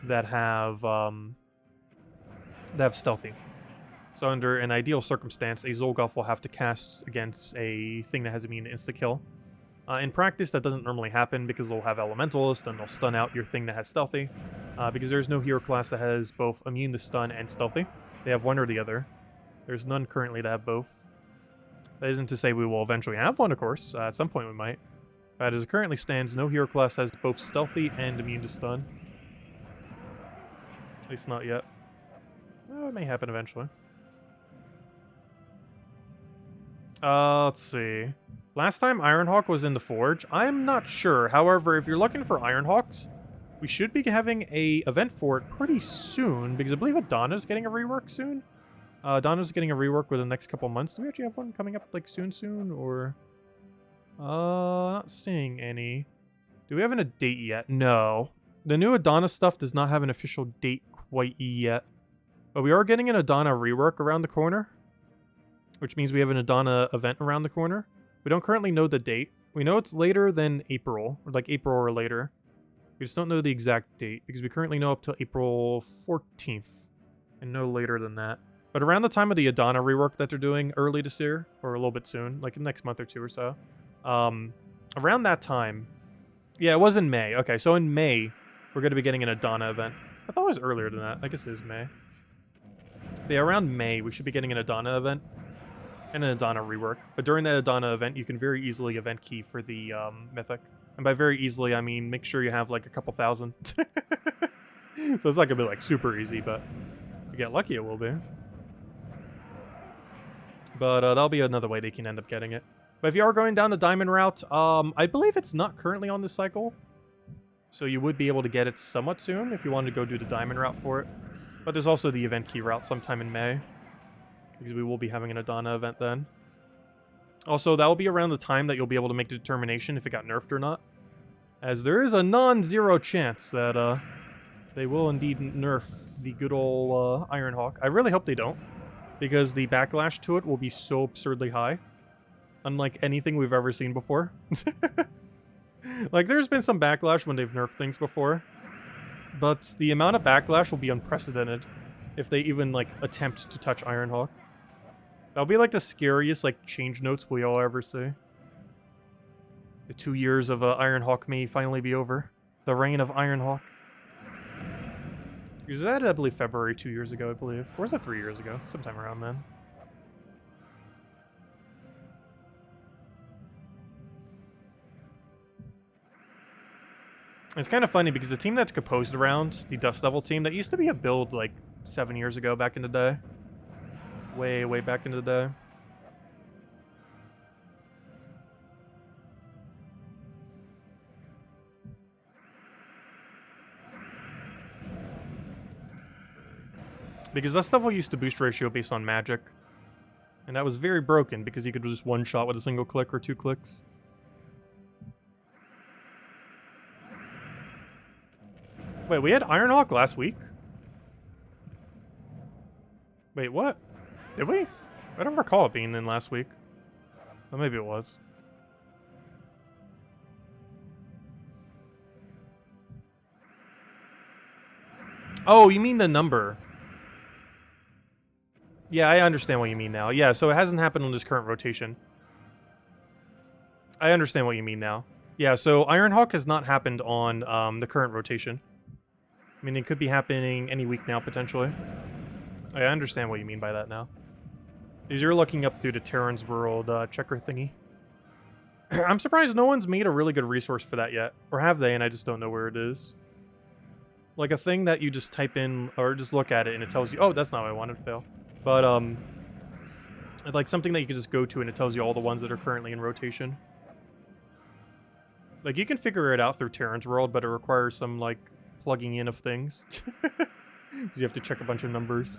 that have stealthy. So under an ideal circumstance, a Zulgoth will have to cast against a thing that has immune to insta-kill. In practice, that doesn't normally happen because they'll have Elementalist and they'll stun out your thing that has stealthy. Because there's no hero class that has both immune to stun and stealthy. They have one or the other. There's none currently that have both. That isn't to say we will eventually have one, of course. At some point we might. But as it currently stands, no hero class has both stealthy and immune to stun. At least not yet. It may happen eventually. Let's see. Last time Ironhawk was in the Forge, I'm not sure. However, if you're looking for Ironhawks, we should be having a event for it pretty soon, because I believe Adana's getting a rework soon. Adana's getting a rework within the next couple months. Do we actually have one coming up like soon, or? Not seeing any. Do we have a date yet? No. The new Adana stuff does not have an official date quite yet. But we are getting an Adana rework around the corner, which means we have an Adana event around the corner. We don't currently know the date. We know it's later than April, or like April or later. We just don't know the exact date, because we currently know up to April 14th, and no later than that. But around the time of the Adana rework that they're doing early this year, or a little bit soon, like in the next month or 2 or so, around that time, yeah, it was in May. Okay, so in May, we're going to be getting an Adana event. I thought it was earlier than that. I guess it is May. But yeah, around May, we should be getting an Adana event. And an Adana rework. But during that Adana event, you can very easily event key for the mythic. And by very easily, I mean make sure you have like a couple thousand. So it's not gonna be like super easy, but if you get lucky, it will be. But that'll be another way they can end up getting it. But if you are going down the diamond route, I believe it's not currently on this cycle. So you would be able to get it somewhat soon if you wanted to go do the diamond route for it. But there's also the event key route sometime in May, because we will be having an Adana event then. Also, that will be around the time that you'll be able to make the determination if it got nerfed or not. As there is a non-zero chance that they will indeed nerf the good old Ironhawk. I really hope they don't, because the backlash to it will be so absurdly high. Unlike anything we've ever seen before. Like, there's been some backlash when they've nerfed things before, but the amount of backlash will be unprecedented if they even, like, attempt to touch Ironhawk. That'll be, like, the scariest, like, change notes we all ever see. The 2 years of Ironhawk may finally be over. The reign of Ironhawk. Was that, I believe, February 2 years ago, I believe. Or was that 3 years ago? Sometime around then. It's kind of funny because the team that's composed around the Dust Devil team, that used to be a build like 7 years ago back in the day. Way, way back in the day. Because Dust Devil used to boost ratio based on magic. And that was very broken because you could just one shot with a single click or 2 clicks. Wait, we had Ironhawk last week? Wait, what? Did we? I don't recall it being in last week. Well, maybe it was. Oh, you mean the number. Yeah, I understand what you mean now. Yeah, so it hasn't happened on this current rotation. I understand what you mean now. Yeah, so Ironhawk has not happened on the current rotation. I mean, it could be happening any week now, potentially. I understand what you mean by that now. Because you're looking up through the Terran's World checker thingy. I'm surprised no one's made a really good resource for that yet. Or have they, and I just don't know where it is. Like a thing that you just type in, or just look at it, and it tells you, oh, that's not what I wanted to fail. But, like something that you can just go to, and it tells you all the ones that are currently in rotation. Like, you can figure it out through Terran's World, but it requires some, like, plugging in of things. You have to check a bunch of numbers.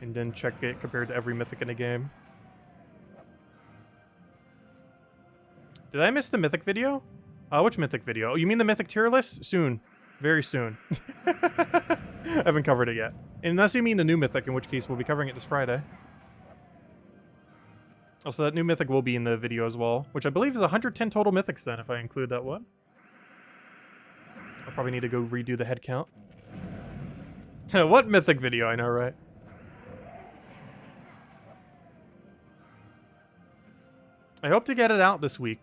And then check it compared to every mythic in the game. Did I miss the mythic video? Which mythic video? Oh, you mean the mythic tier list? Soon. Very soon. I haven't covered it yet. Unless you mean the new mythic, in which case we'll be covering it this Friday. Also, that new mythic will be in the video as well, which I believe is 110 total mythics then, if I include that one. I'll probably need to go redo the head count. What mythic video? I know, right? I hope to get it out this week.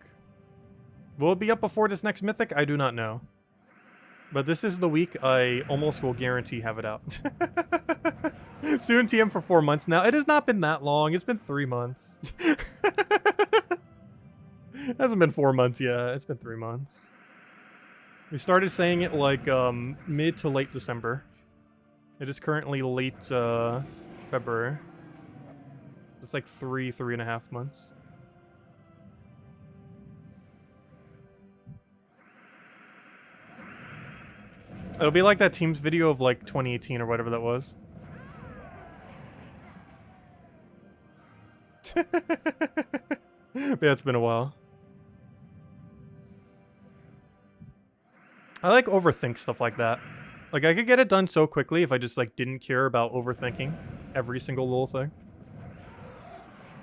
Will it be up before this next mythic? I do not know. But this is the week I almost will guarantee have it out. Soon TM for 4 months now. It has not been that long. It's been 3 months. It hasn't been 4 months yet. It's been 3 months. We started saying it like mid to late December. It is currently late February. It's like 3.5 months. It'll be like that Teams video of like 2018 or whatever that was. Yeah, it's been a while. I like overthink stuff like that. Like, I could get it done so quickly if I just like didn't care about overthinking every single little thing.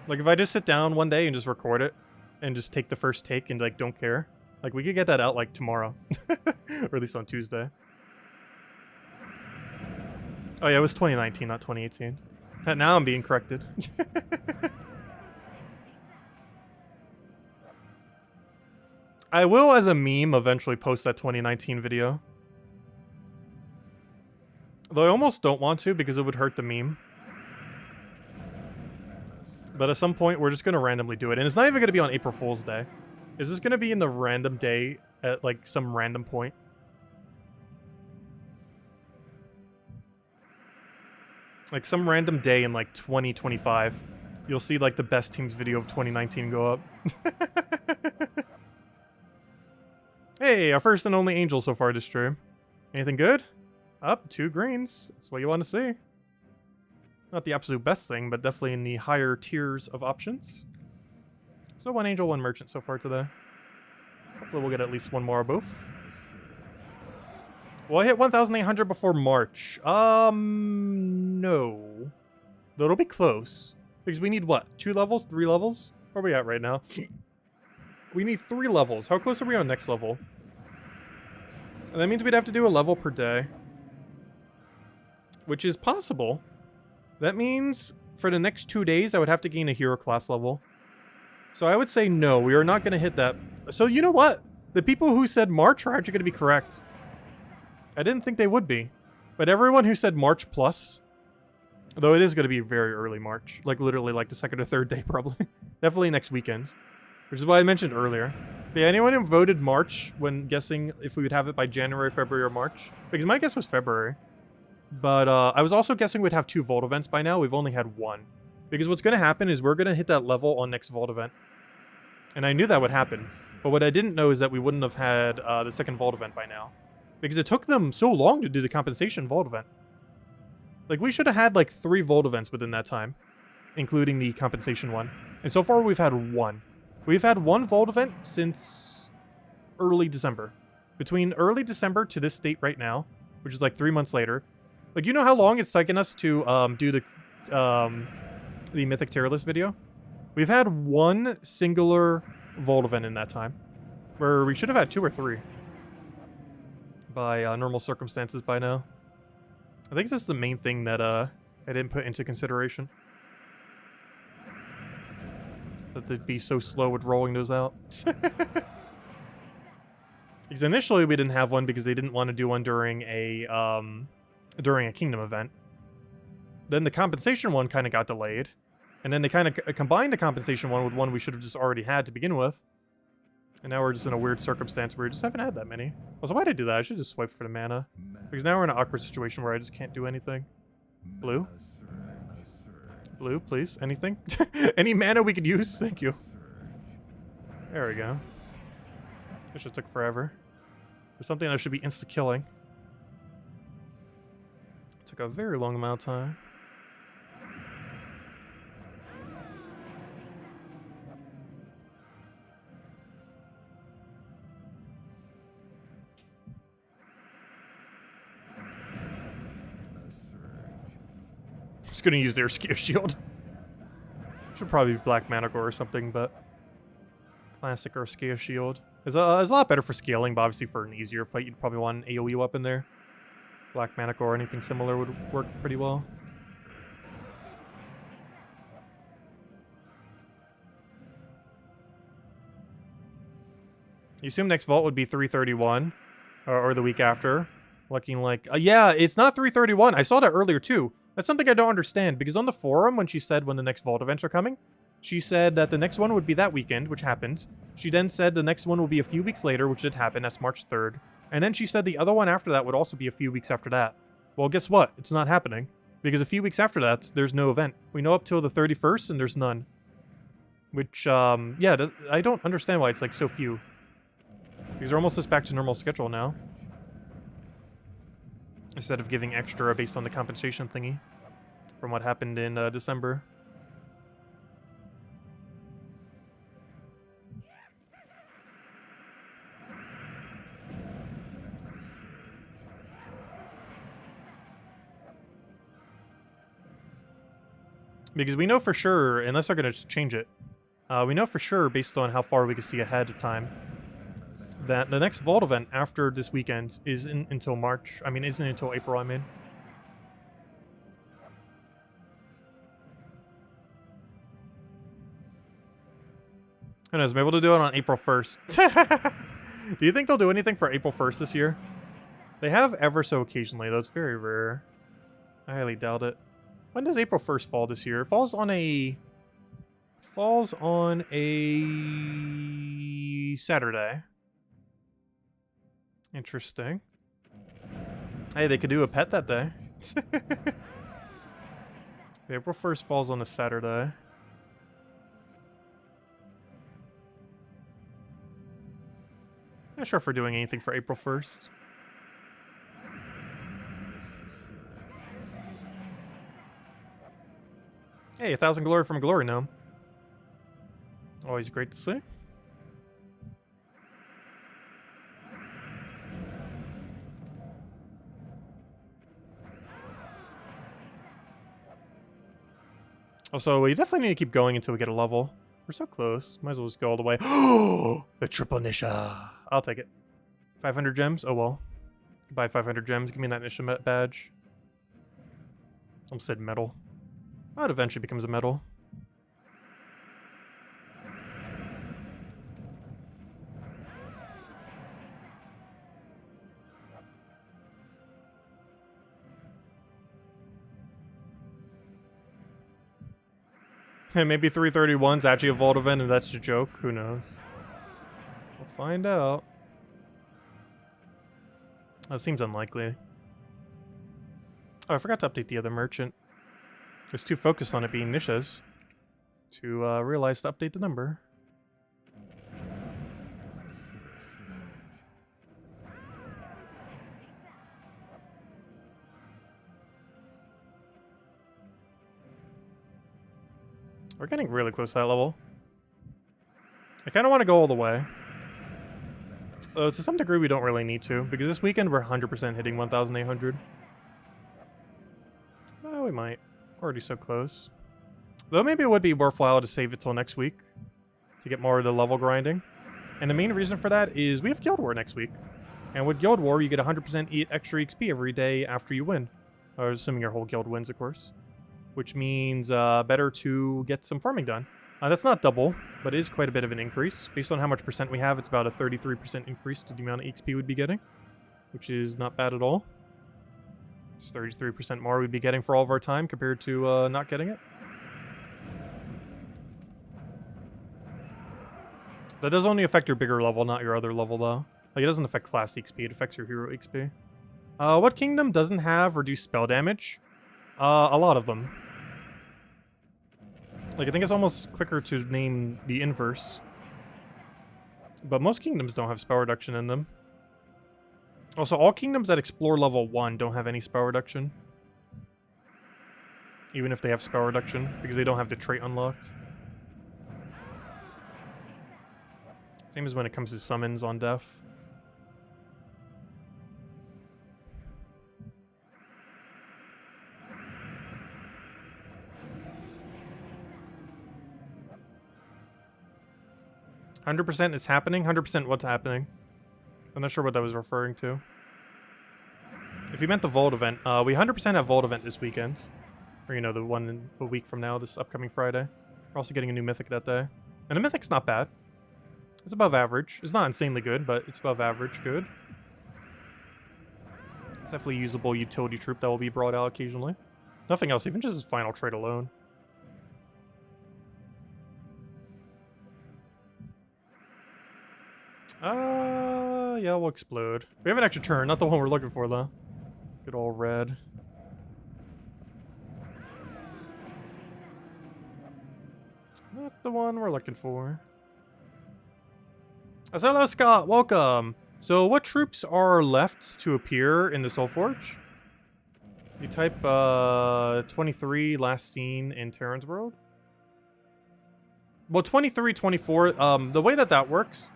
Like, if I just sit down one day and just record it and just take the first take and like don't care, like we could get that out like tomorrow. Or at least on Tuesday. Oh yeah, it was 2019, not 2018. Now I'm being corrected. I will, as a meme, eventually post that 2019 video. Though I almost don't want to because it would hurt the meme. But at some point, we're just going to randomly do it. And it's not even going to be on April Fool's Day. It's just going to be in the random day at like some random point. Like some random day in like 2025. You'll see like the best teams video of 2019 go up. Hey, our first and only angel so far this stream. Anything good? Up 2 greens. That's what you want to see. Not the absolute best thing, but definitely in the higher tiers of options. So 1 angel, 1 merchant so far today. Hopefully we'll get at least 1 more of both. Will I hit 1,800 before March? No. Though it'll be close. Because we need what? 2 levels? 3 levels? Where are we at right now? We need 3 levels. How close are we on next level? And that means we'd have to do a level per day. Which is possible. That means for the next 2 days, I would have to gain a hero class level. So I would say no, we are not going to hit that. So you know what? The people who said March are actually going to be correct. I didn't think they would be. But everyone who said March plus, though it is going to be very early March, like literally like the 2nd or 3rd day probably. Definitely next weekend, which is why I mentioned earlier. But yeah, anyone who voted March when guessing if we would have it by January, February, or March? Because my guess was February. But I was also guessing we'd have 2 Vault events by now. We've only had 1. Because what's going to happen is we're going to hit that level on next Vault event. And I knew that would happen. But what I didn't know is that we wouldn't have had the 2nd Vault event by now. Because it took them so long to do the compensation Vault event. Like, we should have had, like, 3 Vault events within that time. Including the compensation one. And so far, we've had 1. We've had 1 Vault event since early December. Between early December to this date right now, which is, like, 3 months later. Like, you know how long it's taken us to do the Mythic tier list video? We've had 1 singular Vault event in that time. Where we should have had 2 or 3. By normal circumstances by now. I think that's the main thing that I didn't put into consideration. That they'd be so slow with rolling those out. Because initially we didn't have one because they didn't want to do one during a Kingdom event. Then the compensation one kind of got delayed. And then they kind of combined the compensation one with one we should have just already had to begin with. And now we're just in a weird circumstance where we just haven't had that many. Also, why did I do that? I should just swipe for the mana. Because now we're in an awkward situation where I just can't do anything. Blue? Blue, please. Anything? Any mana we could use? Thank you. There we go. This should took forever. There's something that should be insta-killing. Took a very long amount of time. Just gonna use their Scare Shield. Should probably be Black Manticore or something, but Classic or Scare Shield is a lot better for scaling, but obviously for an easier fight, you'd probably want an AoE weapon there. Black Manticore or anything similar would work pretty well. You assume next vault would be 331, or the week after. Looking like, yeah, it's not 331. I saw that earlier too. That's something I don't understand, because on the forum, when she said when the next Vault events are coming, she said that the next one would be that weekend, which happened. She then said the next one will be a few weeks later, which did happen. That's March 3rd. And then she said the other one after that would also be a few weeks after that. Well, guess what? It's not happening. Because a few weeks after that, there's no event. We know up till the 31st, and there's none. Which, yeah, I don't understand why it's, like, so few. Because they're almost just back to normal schedule now. Instead of giving extra based on the compensation thingy. From what happened in December. Because we know for sure, unless they're going to change it, we know for sure, based on how far we can see ahead of time, that the next Vault event after this weekend isn't until March. I mean, isn't until April, I mean. Who knows, maybe we'll do it on April 1st. Do you think they'll do anything for April 1st this year? They have ever so occasionally, though. It's very rare. I highly doubt it. When does April 1st fall this year? It falls on a... Saturday. Interesting. Hey, they could do a pet that day. April 1st falls on a Saturday. Not sure if we're doing anything for April 1st. Hey, 1,000 glory from Glory Gnome. Always great to see. Also, we definitely need to keep going until we get a level. We're so close. Might as well just go all the way. Oh, the triple Nisha. I'll take it. 500 gems? Oh well. Buy 500 gems. Give me that Nisha badge. Almost said metal. Oh, it eventually becomes a metal. Maybe 331's actually a vault event and that's a joke. Who knows? We'll find out. That seems unlikely. Oh, I forgot to update the other merchant. I was too focused on it being Nisha's to realize to update the number. We're getting really close to that level. I kind of want to go all the way. To some degree, we don't really need to, because this weekend we're 100% hitting 1,800. Well, we might. We're already so close. Though maybe it would be worthwhile to save it till next week to get more of the level grinding. And the main reason for that is we have Guild War next week. And with Guild War, you get 100% extra XP every day after you win. Or assuming your whole guild wins, of course. Which means better to get some farming done. That's not double, but it is quite a bit of an increase. Based on how much percent we have, it's about a 33% increase to the amount of XP we'd be getting. Which is not bad at all. It's 33% more we'd be getting for all of our time compared to not getting it. That does only affect your bigger level, not your other level, though. Like, it doesn't affect class XP, it affects your hero XP. What kingdom doesn't have reduced spell damage? A lot of them. Like, I think it's almost quicker to name the inverse. But most kingdoms don't have spell reduction in them. Also, all kingdoms that explore level 1 don't have any spell reduction. Even if they have spell reduction, because they don't have the trait unlocked. Same as when it comes to summons on death. "100% is happening?" 100% what's happening? I'm not sure what that was referring to. If you meant the Vault event, we 100% have Vault event this weekend. Or, you know, the one in a week from now, this upcoming Friday. We're also getting a new Mythic that day. And the Mythic's not bad. It's above average. It's not insanely good, but it's above average good. It's definitely a usable utility troop that will be brought out occasionally. Nothing else, even just his final trait alone. Yeah, we'll explode. We have an extra turn, not the one we're looking for, though. Good old red. Not the one we're looking for. Hello, Scott. Welcome. So, what troops are left to appear in the Soul Forge? You type 23 last seen in Terran's World. Well, 23, 24. The way that works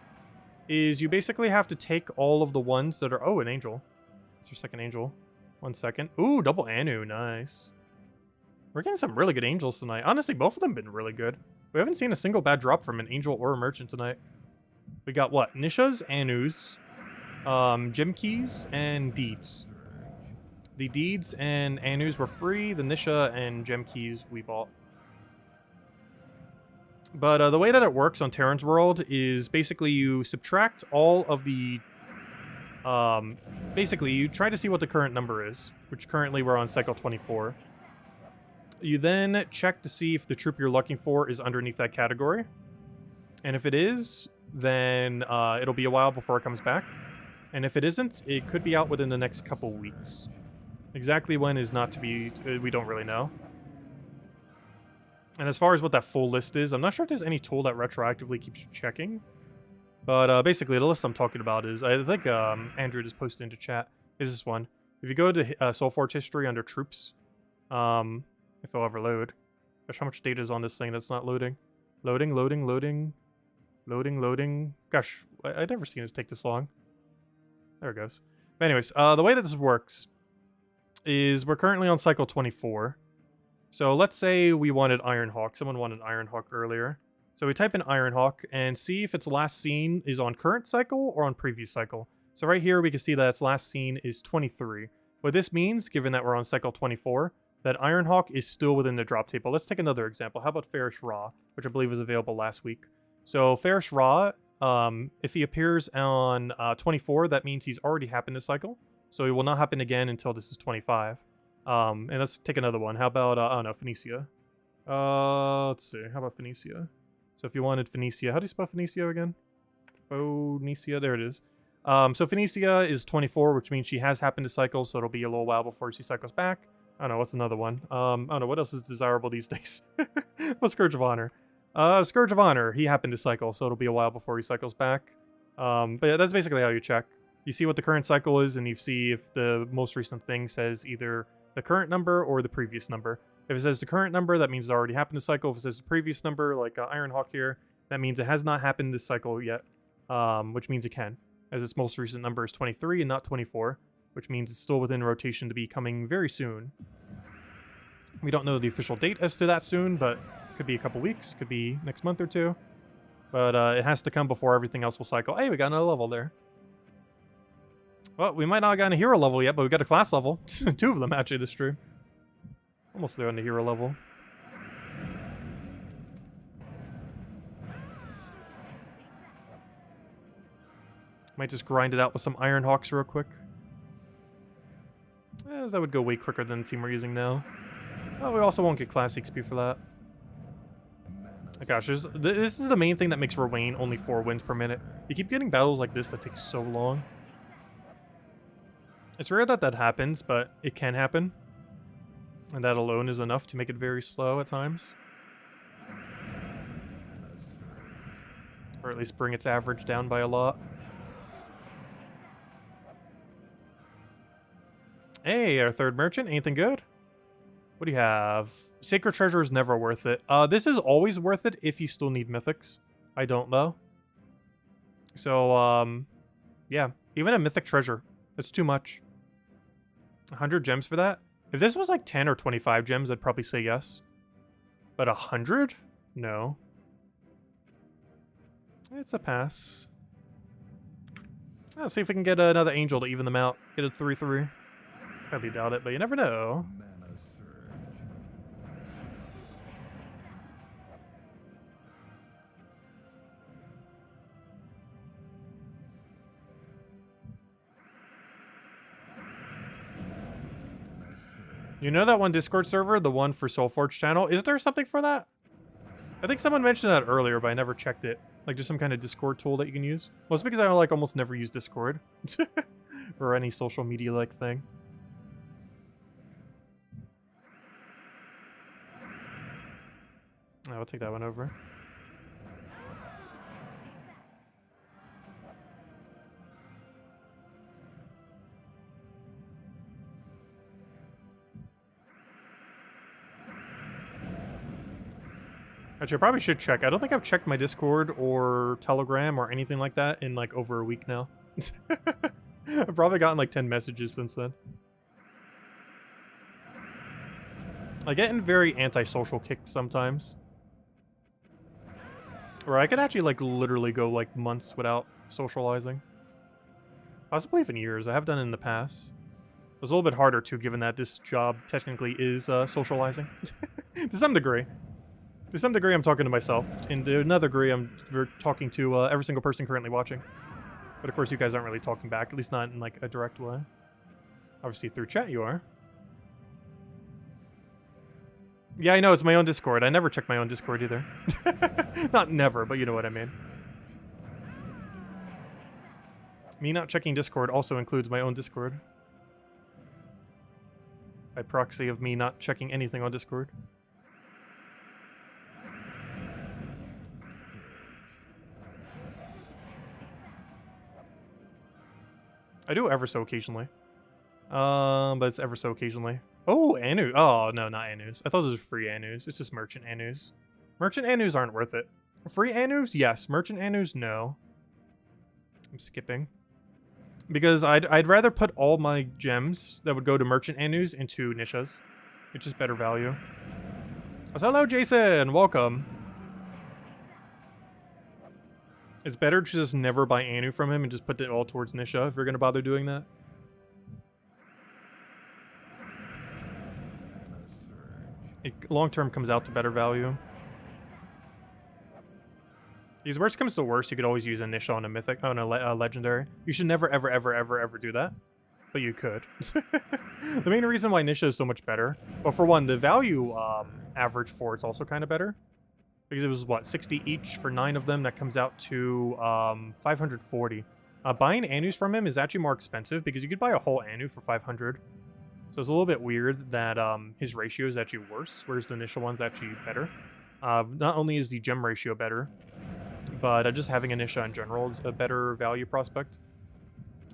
is you basically have to take all of the ones that are... Oh, an angel. It's your second angel. 1 second. Ooh, double Anu. Nice. We're getting some really good angels tonight. Honestly, both of them have been really good. We haven't seen a single bad drop from an angel or a merchant tonight. We got what? Nishas, Anus, gem keys, and deeds. The deeds and Anus were free. The Nisha and gem keys we bought. But the way that it works on Terran's World is basically you subtract all of the... basically, you try to see what the current number is, which currently we're on cycle 24. You then check to see if the troop you're looking for is underneath that category. And if it is, then it'll be a while before it comes back. And if it isn't, it could be out within the next couple weeks. Exactly when is not to be... we don't really know. And as far as what that full list is, I'm not sure if there's any tool that retroactively keeps checking. But basically, the list I'm talking about is... I think Andrew just posted into chat. Is this one. If you go to Soulforge history under troops, if it'll ever load. Gosh, how much data is on this thing that's not loading? Loading, loading, loading. Loading, loading. Gosh, I've never seen this take this long. There it goes. But anyways, the way that this works is we're currently on cycle 24. So let's say we wanted Ironhawk. Someone wanted Ironhawk earlier. So we type in Ironhawk and see if its last seen is on current cycle or on previous cycle. So right here we can see that its last seen is 23. What this means, given that we're on cycle 24, that Ironhawk is still within the drop table. Let's take another example. How about Farish Ra, which I believe was available last week. So Farish Ra, if he appears on 24, that means he's already happened this cycle. So he will not happen again until this is 25. And let's take another one. How about, I don't know, Phoenicia? Let's see. How about Phoenicia? So if you wanted Phoenicia, how do you spell Phoenicia again? Phoenicia, there it is. So Phoenicia is 24, which means she has happened to cycle, so it'll be a little while before she cycles back. I don't know, what's another one? I don't know, what else is desirable these days? What's Scourge of Honor? Scourge of Honor, he happened to cycle, so it'll be a while before he cycles back. But yeah, that's basically how you check. You see what the current cycle is, and you see if the most recent thing says either the current number or the previous number. If it says the current number, that means it's already happened this cycle. If it says the previous number, like Ironhawk here, that means it has not happened this cycle yet, which means it can, as its most recent number is 23 and not 24, which means it's still within rotation to be coming very soon. We don't know the official date as to that soon, but could be a couple weeks, could be next month or two. But it has to come before everything else will cycle. Hey, we got another level there. Well, we might not have gotten a hero level yet, but we got a class level. 2 of them, actually, this stream. Almost there on the hero level. Might just grind it out with some Ironhawks real quick. As that would go way quicker than the team we're using now. Oh, we also won't get class XP for that. Oh gosh, this is the main thing that makes Rowain only 4 wins per minute. You keep getting battles like this that take so long. It's rare that that happens, but it can happen. And that alone is enough to make it very slow at times. Or at least bring its average down by a lot. Hey, our third merchant. Anything good? What do you have? Sacred Treasure is never worth it. This is always worth it if you still need mythics. I don't, though. So, yeah. Even a mythic treasure. That's too much. 100 gems for that? If this was like 10 or 25 gems, I'd probably say yes. But 100? No. It's a pass. Let's see if we can get another angel to even them out. Get a 3-3. Highly doubt it, but you never know. You know that one Discord server, the one for Soulforge channel? Is there something for that? I think someone mentioned that earlier, but I never checked it. Like, just some kind of Discord tool that you can use. Well, it's because I, like, almost never use Discord. Or any social media-like thing. Oh, I'll take that one over. Actually, I probably should check. I don't think I've checked my Discord or Telegram or anything like that in like over a week now. I've probably gotten like 10 messages since then. I get in very antisocial kicks sometimes. Or I could actually like literally go like months without socializing. Possibly even years. I have done it in the past. It was a little bit harder too, given that this job technically is socializing. To some degree. To some degree, I'm talking to myself. And to another degree, we're talking to every single person currently watching. But of course, you guys aren't really talking back, at least not in like a direct way. Obviously, through chat, you are. Yeah, I know, it's my own Discord. I never check my own Discord either. Not never, but you know what I mean. Me not checking Discord also includes my own Discord. By proxy of me not checking anything on Discord. I do ever so occasionally. But it's ever so occasionally. Oh, Anu. Oh, no, not Anus. I thought those were free Anus. It's just merchant Anus. Merchant Anus aren't worth it. Free Anus? Yes. Merchant Anus? No. I'm skipping. Because I'd rather put all my gems that would go to merchant Anus into Nishas. It's just better value. Hello, Jason. Welcome. It's better to just never buy Anu from him and just put it all towards Nisha if you're going to bother doing that. It long-term comes out to better value. Because worst comes to worst, you could always use a Nisha on a mythic, on a legendary. You should never, ever, ever, ever, ever do that. But you could. The main reason why Nisha is so much better, well, for one, the value average for it's also kind of better. Because it was, what, 60 each for 9 of them. That comes out to 540. Buying Anus from him is actually more expensive because you could buy a whole Anu for 500. So it's a little bit weird that his ratio is actually worse, whereas the initial one's actually better. Not only is the gem ratio better, but just having Anisha in general is a better value prospect.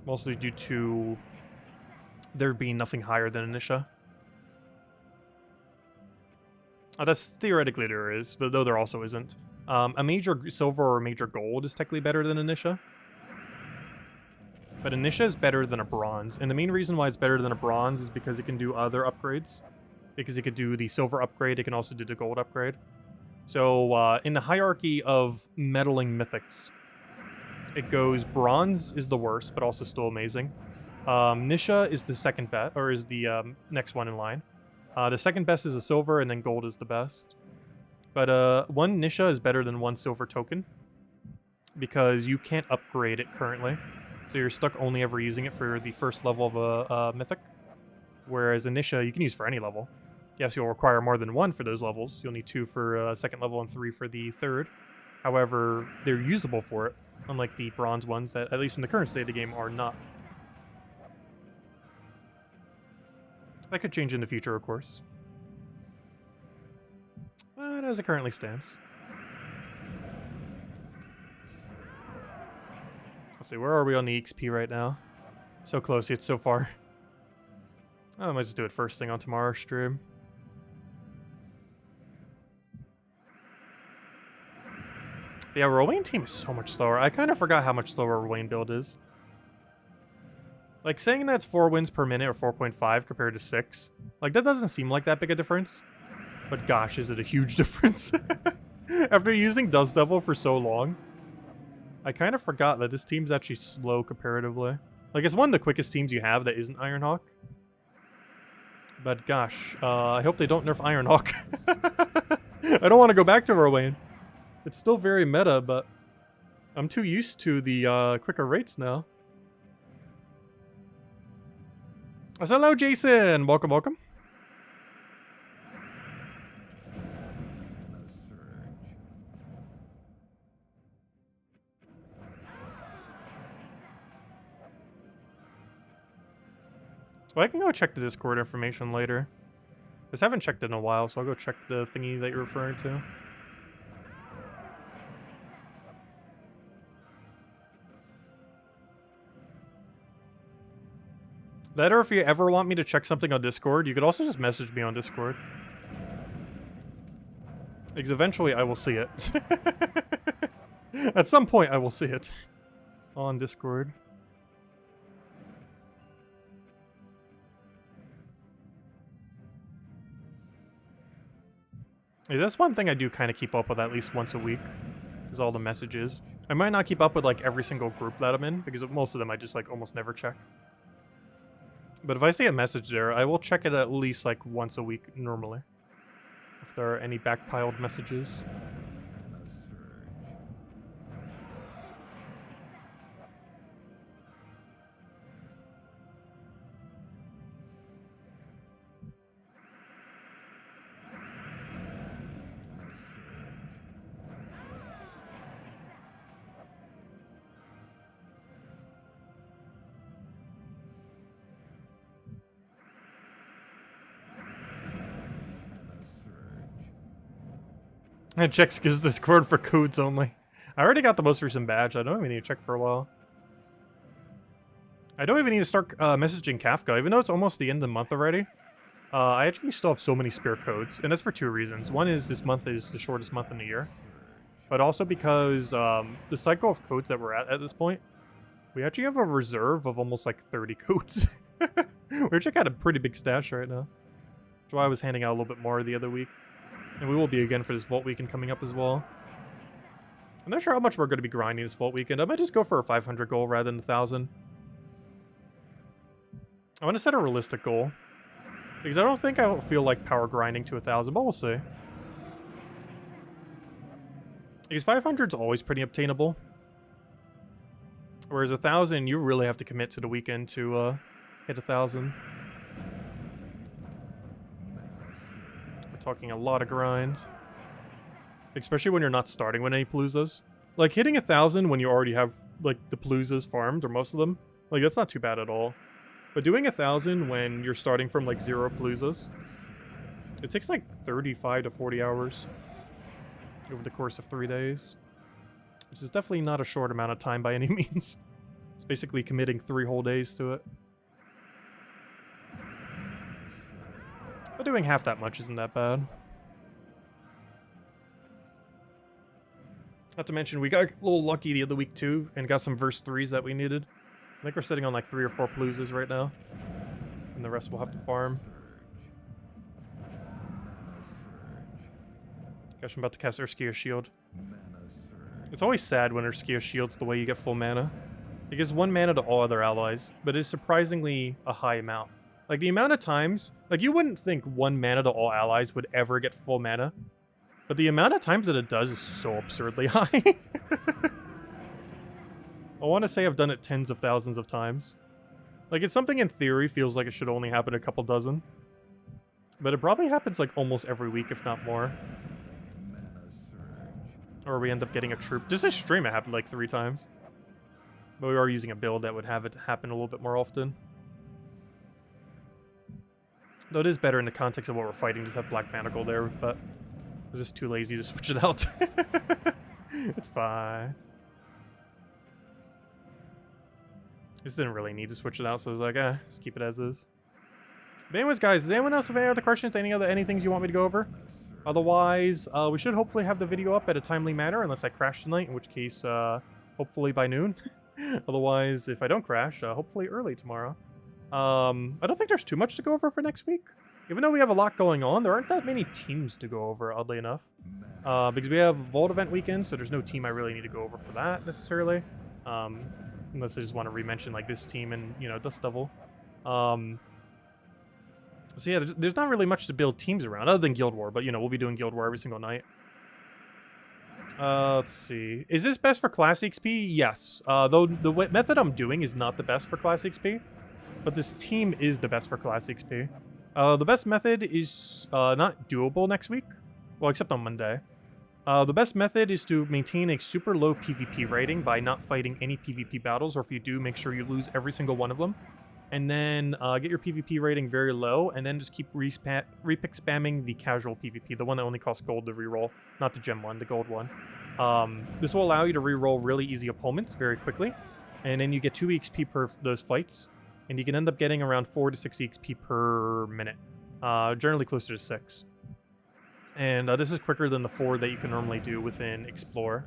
Mostly due to there being nothing higher than Anisha. That's theoretically there is, but though there also isn't. A major silver or a major gold is technically better than Anisha. But Anisha is better than a bronze, and the main reason why it's better than a bronze is because it can do other upgrades. Because it could do the silver upgrade, it can also do the gold upgrade. So in the hierarchy of meddling mythics, it goes bronze is the worst, but also still amazing. Nisha is the second best, or is the next one in line. The second best is a silver, and then gold is the best. But one Nisha is better than one silver token, because you can't upgrade it currently. So you're stuck only ever using it for the first level of a mythic. Whereas a Nisha, you can use for any level. Yes, you'll require more than 1 for those levels. You'll need 2 for second level and 3 for the third. However, they're usable for it, unlike the bronze ones that, at least in the current state of the game, are not. That could change in the future, of course. But as it currently stands. Let's see, where are we on the XP right now? So close, yet so far. I might just do it first thing on tomorrow's stream. Yeah, Rowan team is so much slower. I kind of forgot how much slower Rowan build is. Like, saying that's 4 wins per minute or 4.5 compared to 6. Like, that doesn't seem like that big a difference. But gosh, is it a huge difference. After using Dust Devil for so long, I kind of forgot that this team's actually slow comparatively. Like, it's one of the quickest teams you have that isn't Ironhawk. But gosh, I hope they don't nerf Ironhawk. I don't want to go back to Rowan. It's still very meta, but I'm too used to the quicker rates now. Hello, Jason! Welcome, welcome. Well, I can go check the Discord information later. I just haven't checked it in a while, so I'll go check the thingy that you're referring to. That, or if you ever want me to check something on Discord, you could also just message me on Discord. Because eventually I will see it. At some point I will see it. On Discord. Hey, that's one thing I do kind of keep up with at least once a week. Is all the messages. I might not keep up with like every single group that I'm in, because most of them I just like almost never check. But if I see a message there, I will check it at least like once a week normally. If there are any backpiled messages. And checks gives Discord for codes only. I already got the most recent badge. I don't even need to check for a while. I don't even need to start messaging Kafka, even though it's almost the end of the month already. I actually still have so many spare codes, and that's for 2 reasons. One is this month is the shortest month in the year, but also because the cycle of codes that we're at this point, we actually have a reserve of almost like 30 codes. We actually got a pretty big stash right now. That's why I was handing out a little bit more the other week. And we will be again for this Vault Weekend coming up as well. I'm not sure how much we're going to be grinding this Vault Weekend. I might just go for a 500 goal rather than 1,000. I want to set a realistic goal. Because I don't think I will feel like power grinding to 1,000, but we'll see. Because 500 is always pretty obtainable. Whereas 1,000, you really have to commit to the weekend to hit 1,000. We're talking a lot of grinds. Especially when you're not starting with any Paloozas. Like, hitting 1,000 when you already have, like, the Paloozas farmed, or most of them, like, that's not too bad at all. But doing 1,000 when you're starting from, like, 0 Paloozas, it takes, like, 35 to 40 hours over the course of 3 days. Which is definitely not a short amount of time by any means. It's basically committing 3 whole days to it. But doing half that much isn't that bad. Not to mention, we got a little lucky the other week too, and got some verse 3s that we needed. I think we're sitting on like 3 or 4 Paloozas right now. And the rest we'll have to farm. Gosh, I'm about to cast Urskio Shield. It's always sad when Urskio Shield's the way you get full mana. It gives 1 mana to all other allies, but it's surprisingly a high amount. Like, the amount of times... Like, you wouldn't think 1 mana to all allies would ever get full mana. But the amount of times that it does is so absurdly high. I want to say I've done it tens of thousands of times. Like, it's something in theory feels like it should only happen a couple dozen. But it probably happens, like, almost every week, if not more. Or we end up getting a troop. Just this stream it happened like 3 times. But we are using a build that would have it happen a little bit more often. Though it is better in the context of what we're fighting, just have Black Manacle there, but I was just too lazy to switch it out. It's fine. Just didn't really need to switch it out, so I was like, just keep it as is. But anyways, guys, does anyone else have any other questions? Any things you want me to go over? Otherwise, we should hopefully have the video up at a timely manner, unless I crash tonight, in which case, hopefully by noon. Otherwise, if I don't crash, hopefully early tomorrow. I don't think there's too much to go over for next week. Even though we have a lot going on, there aren't that many teams to go over, oddly enough. Because we have Vault Event weekend, so there's no team I really need to go over for that, necessarily. Unless I just want to re-mention, like, this team and, you know, Dust Devil. So yeah, there's not really much to build teams around, other than Guild War, but, you know, we'll be doing Guild War every single night. Let's see. Is this best for Class XP? Yes. Though the method I'm doing is not the best for Class XP, but this team is the best for Class XP. The best method is not doable next week. Well, except on Monday. The best method is to maintain a super low PvP rating by not fighting any PvP battles, or if you do, make sure you lose every single one of them. And then get your PvP rating very low, and then just keep repick spamming the casual PvP, the one that only costs gold to reroll, not the gem one, the gold one. This will allow you to reroll really easy opponents very quickly, and then you get 2 XP per those fights, and you can end up getting around 4 to 6 XP per minute, generally closer to 6. And this is quicker than the 4 that you can normally do within Explore,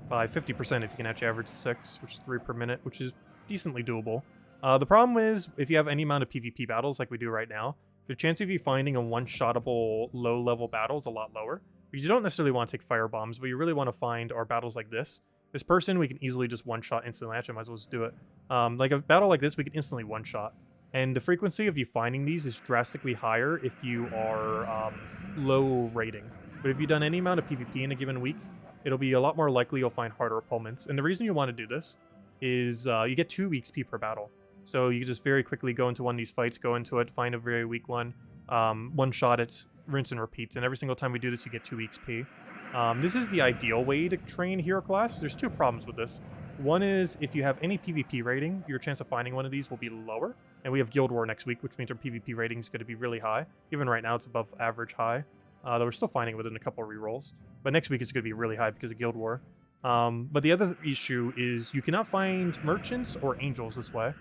by 50% if you can actually average 6, which is 3 per minute, which is decently doable. The problem is, if you have any amount of PvP battles like we do right now, the chance of you finding a one-shottable low-level battle is a lot lower. You don't necessarily want to take fire bombs, but you really want to find our battles like this. This person, we can easily just one-shot instantly. Actually, I might as well just do it. Like a battle like this, we can instantly one-shot. And the frequency of you finding these is drastically higher if you are low rating. But if you've done any amount of PvP in a given week, it'll be a lot more likely you'll find harder opponents. And the reason you want to do this is you get 2 XP per battle. So you can just very quickly go into one of these fights, go into it, find a very weak one, one-shot it, rinse and repeat. And every single time we do this, you get 2 XP. This is the ideal way to train hero class. There's 2 problems with this. One is, if you have any PvP rating, your chance of finding one of these will be lower. And we have Guild War next week, which means our PvP rating is going to be really high. Even right now, it's above average high. Though we're still finding it within a couple of rerolls. But next week, it's going to be really high because of Guild War. But the other issue is you cannot find merchants or angels this way.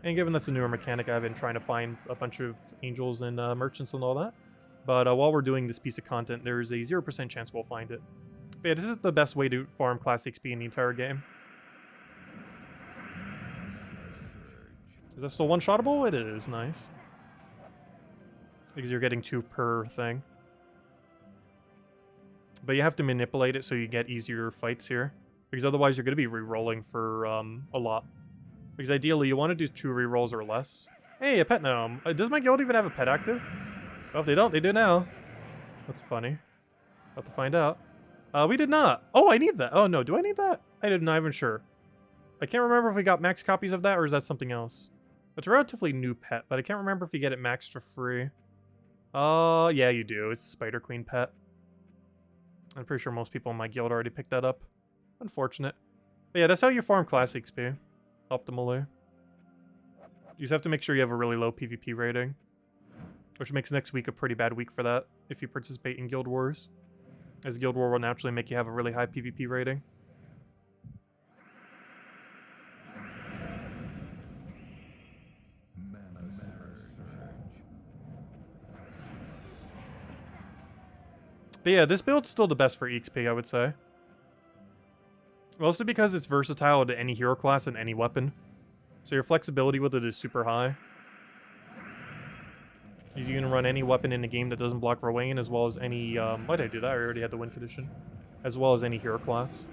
And given that's a newer mechanic, I've been trying to find a bunch of angels and merchants and all that. But while we're doing this piece of content, there is a 0% chance we'll find it. But yeah, this is the best way to farm Class XP in the entire game. Is that still one-shottable? It is, nice. Because you're getting 2 per thing. But you have to manipulate it so you get easier fights here. Because otherwise you're going to be re-rolling for a lot. Because ideally you want to do 2 re-rolls or less. Hey, a pet gnome. Does my guild even have a pet active? Oh, if they don't, they do now. That's funny. Have to find out. We did not. Oh, I need that. Oh, no. Do I need that? I'm not even sure. I can't remember if we got max copies of that or is that something else. It's a relatively new pet, but I can't remember if you get it maxed for free. Yeah, you do. It's a Spider Queen pet. I'm pretty sure most people in my guild already picked that up. Unfortunate. But yeah, that's how you farm class XP. Optimally. You just have to make sure you have a really low PvP rating. Which makes next week a pretty bad week for that, if you participate in Guild Wars. As Guild War will naturally make you have a really high PvP rating. But yeah, this build's still the best for EXP, I would say. Mostly because it's versatile to any hero class and any weapon. So your flexibility with it is super high. You can run any weapon in the game that doesn't block Rowan, as well as any... why did I do that? I already had the win condition. As well as any hero class.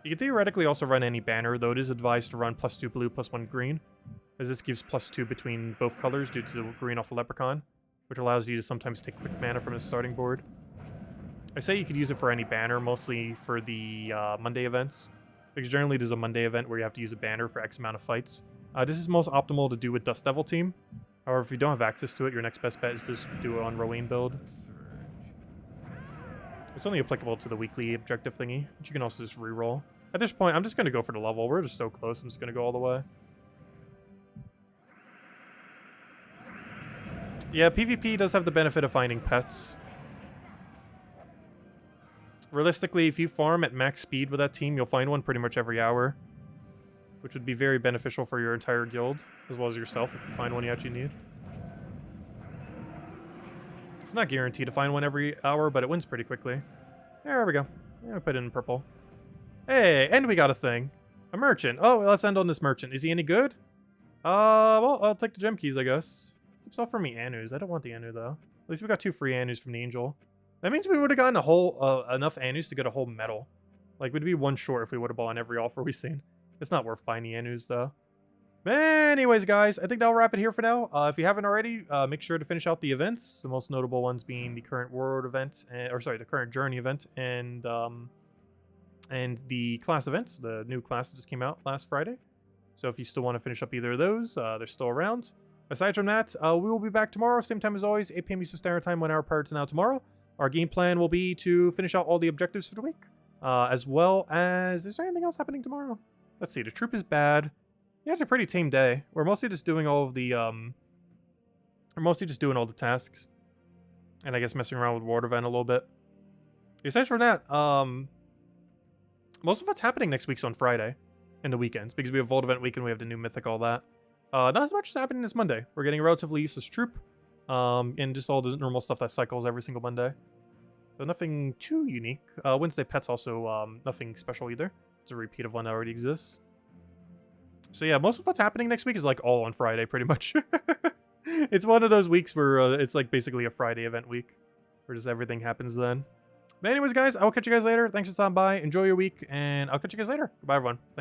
You can theoretically also run any banner, though it is advised to run +2 blue, +1 green. As this gives +2 between both colors due to the green off a Leprechaun. Which allows you to sometimes take quick mana from the starting board. I say you could use it for any banner, mostly for the Monday events. Because generally there's a Monday event where you have to use a banner for X amount of fights. This is most optimal to do with Dust Devil team. However, if you don't have access to it, your next best bet is just do it on Rowan build. It's only applicable to the weekly objective thingy, which you can also just reroll. At this point, I'm just going to go for the level. We're just so close, I'm just going to go all the way. Yeah, PvP does have the benefit of finding pets. Realistically, if you farm at max speed with that team, you'll find one pretty much every hour. Which would be very beneficial for your entire guild, as well as yourself if you find one you actually need. It's not guaranteed to find one every hour, but it wins pretty quickly. There we go. Yeah, I put it in purple. Hey, and we got a thing. A merchant. Oh, let's end on this merchant. Is he any good? Well, I'll take the gem keys, I guess. Keeps offering me Anus. I don't want the Anu, though. At least we got 2 free Anus from the Angel. That means we would have gotten a whole, enough Anus to get a whole medal. Like, we'd be 1 short if we would have bought on every offer we've seen. It's not worth buying the Anus, though. But anyways, guys, I think that'll wrap it here for now. If you haven't already, make sure to finish out the events. The most notable ones being the current world event, the current journey event, and the class events, the new class that just came out last Friday. So if you still want to finish up either of those, they're still around. Aside from that, we will be back tomorrow, same time as always, 8 p.m. Eastern Standard Time, 1 hour prior to now tomorrow. Our game plan will be to finish out all the objectives for the week, as well as... Is there anything else happening tomorrow? Let's see, the troop is bad. Yeah, it's a pretty tame day. We're mostly just doing all of the, We're mostly just doing all the tasks. And I guess messing around with Ward Event a little bit. Aside from that, most of what's happening next week's on Friday. And the weekends. Because we have Vault Event weekend, we have the new mythic, all that. Not as much as happening this Monday. We're getting a relatively useless troop. And just all the normal stuff that cycles every single Monday. So nothing too unique. Wednesday Pet's also nothing special either. It's a repeat of one that already exists. So yeah, most of what's happening next week is like all on Friday, pretty much. It's one of those weeks where it's like basically a Friday event week. Where just everything happens then. But anyways, guys, I'll catch you guys later. Thanks for stopping by. Enjoy your week, and I'll catch you guys later. Goodbye, everyone. Thanks.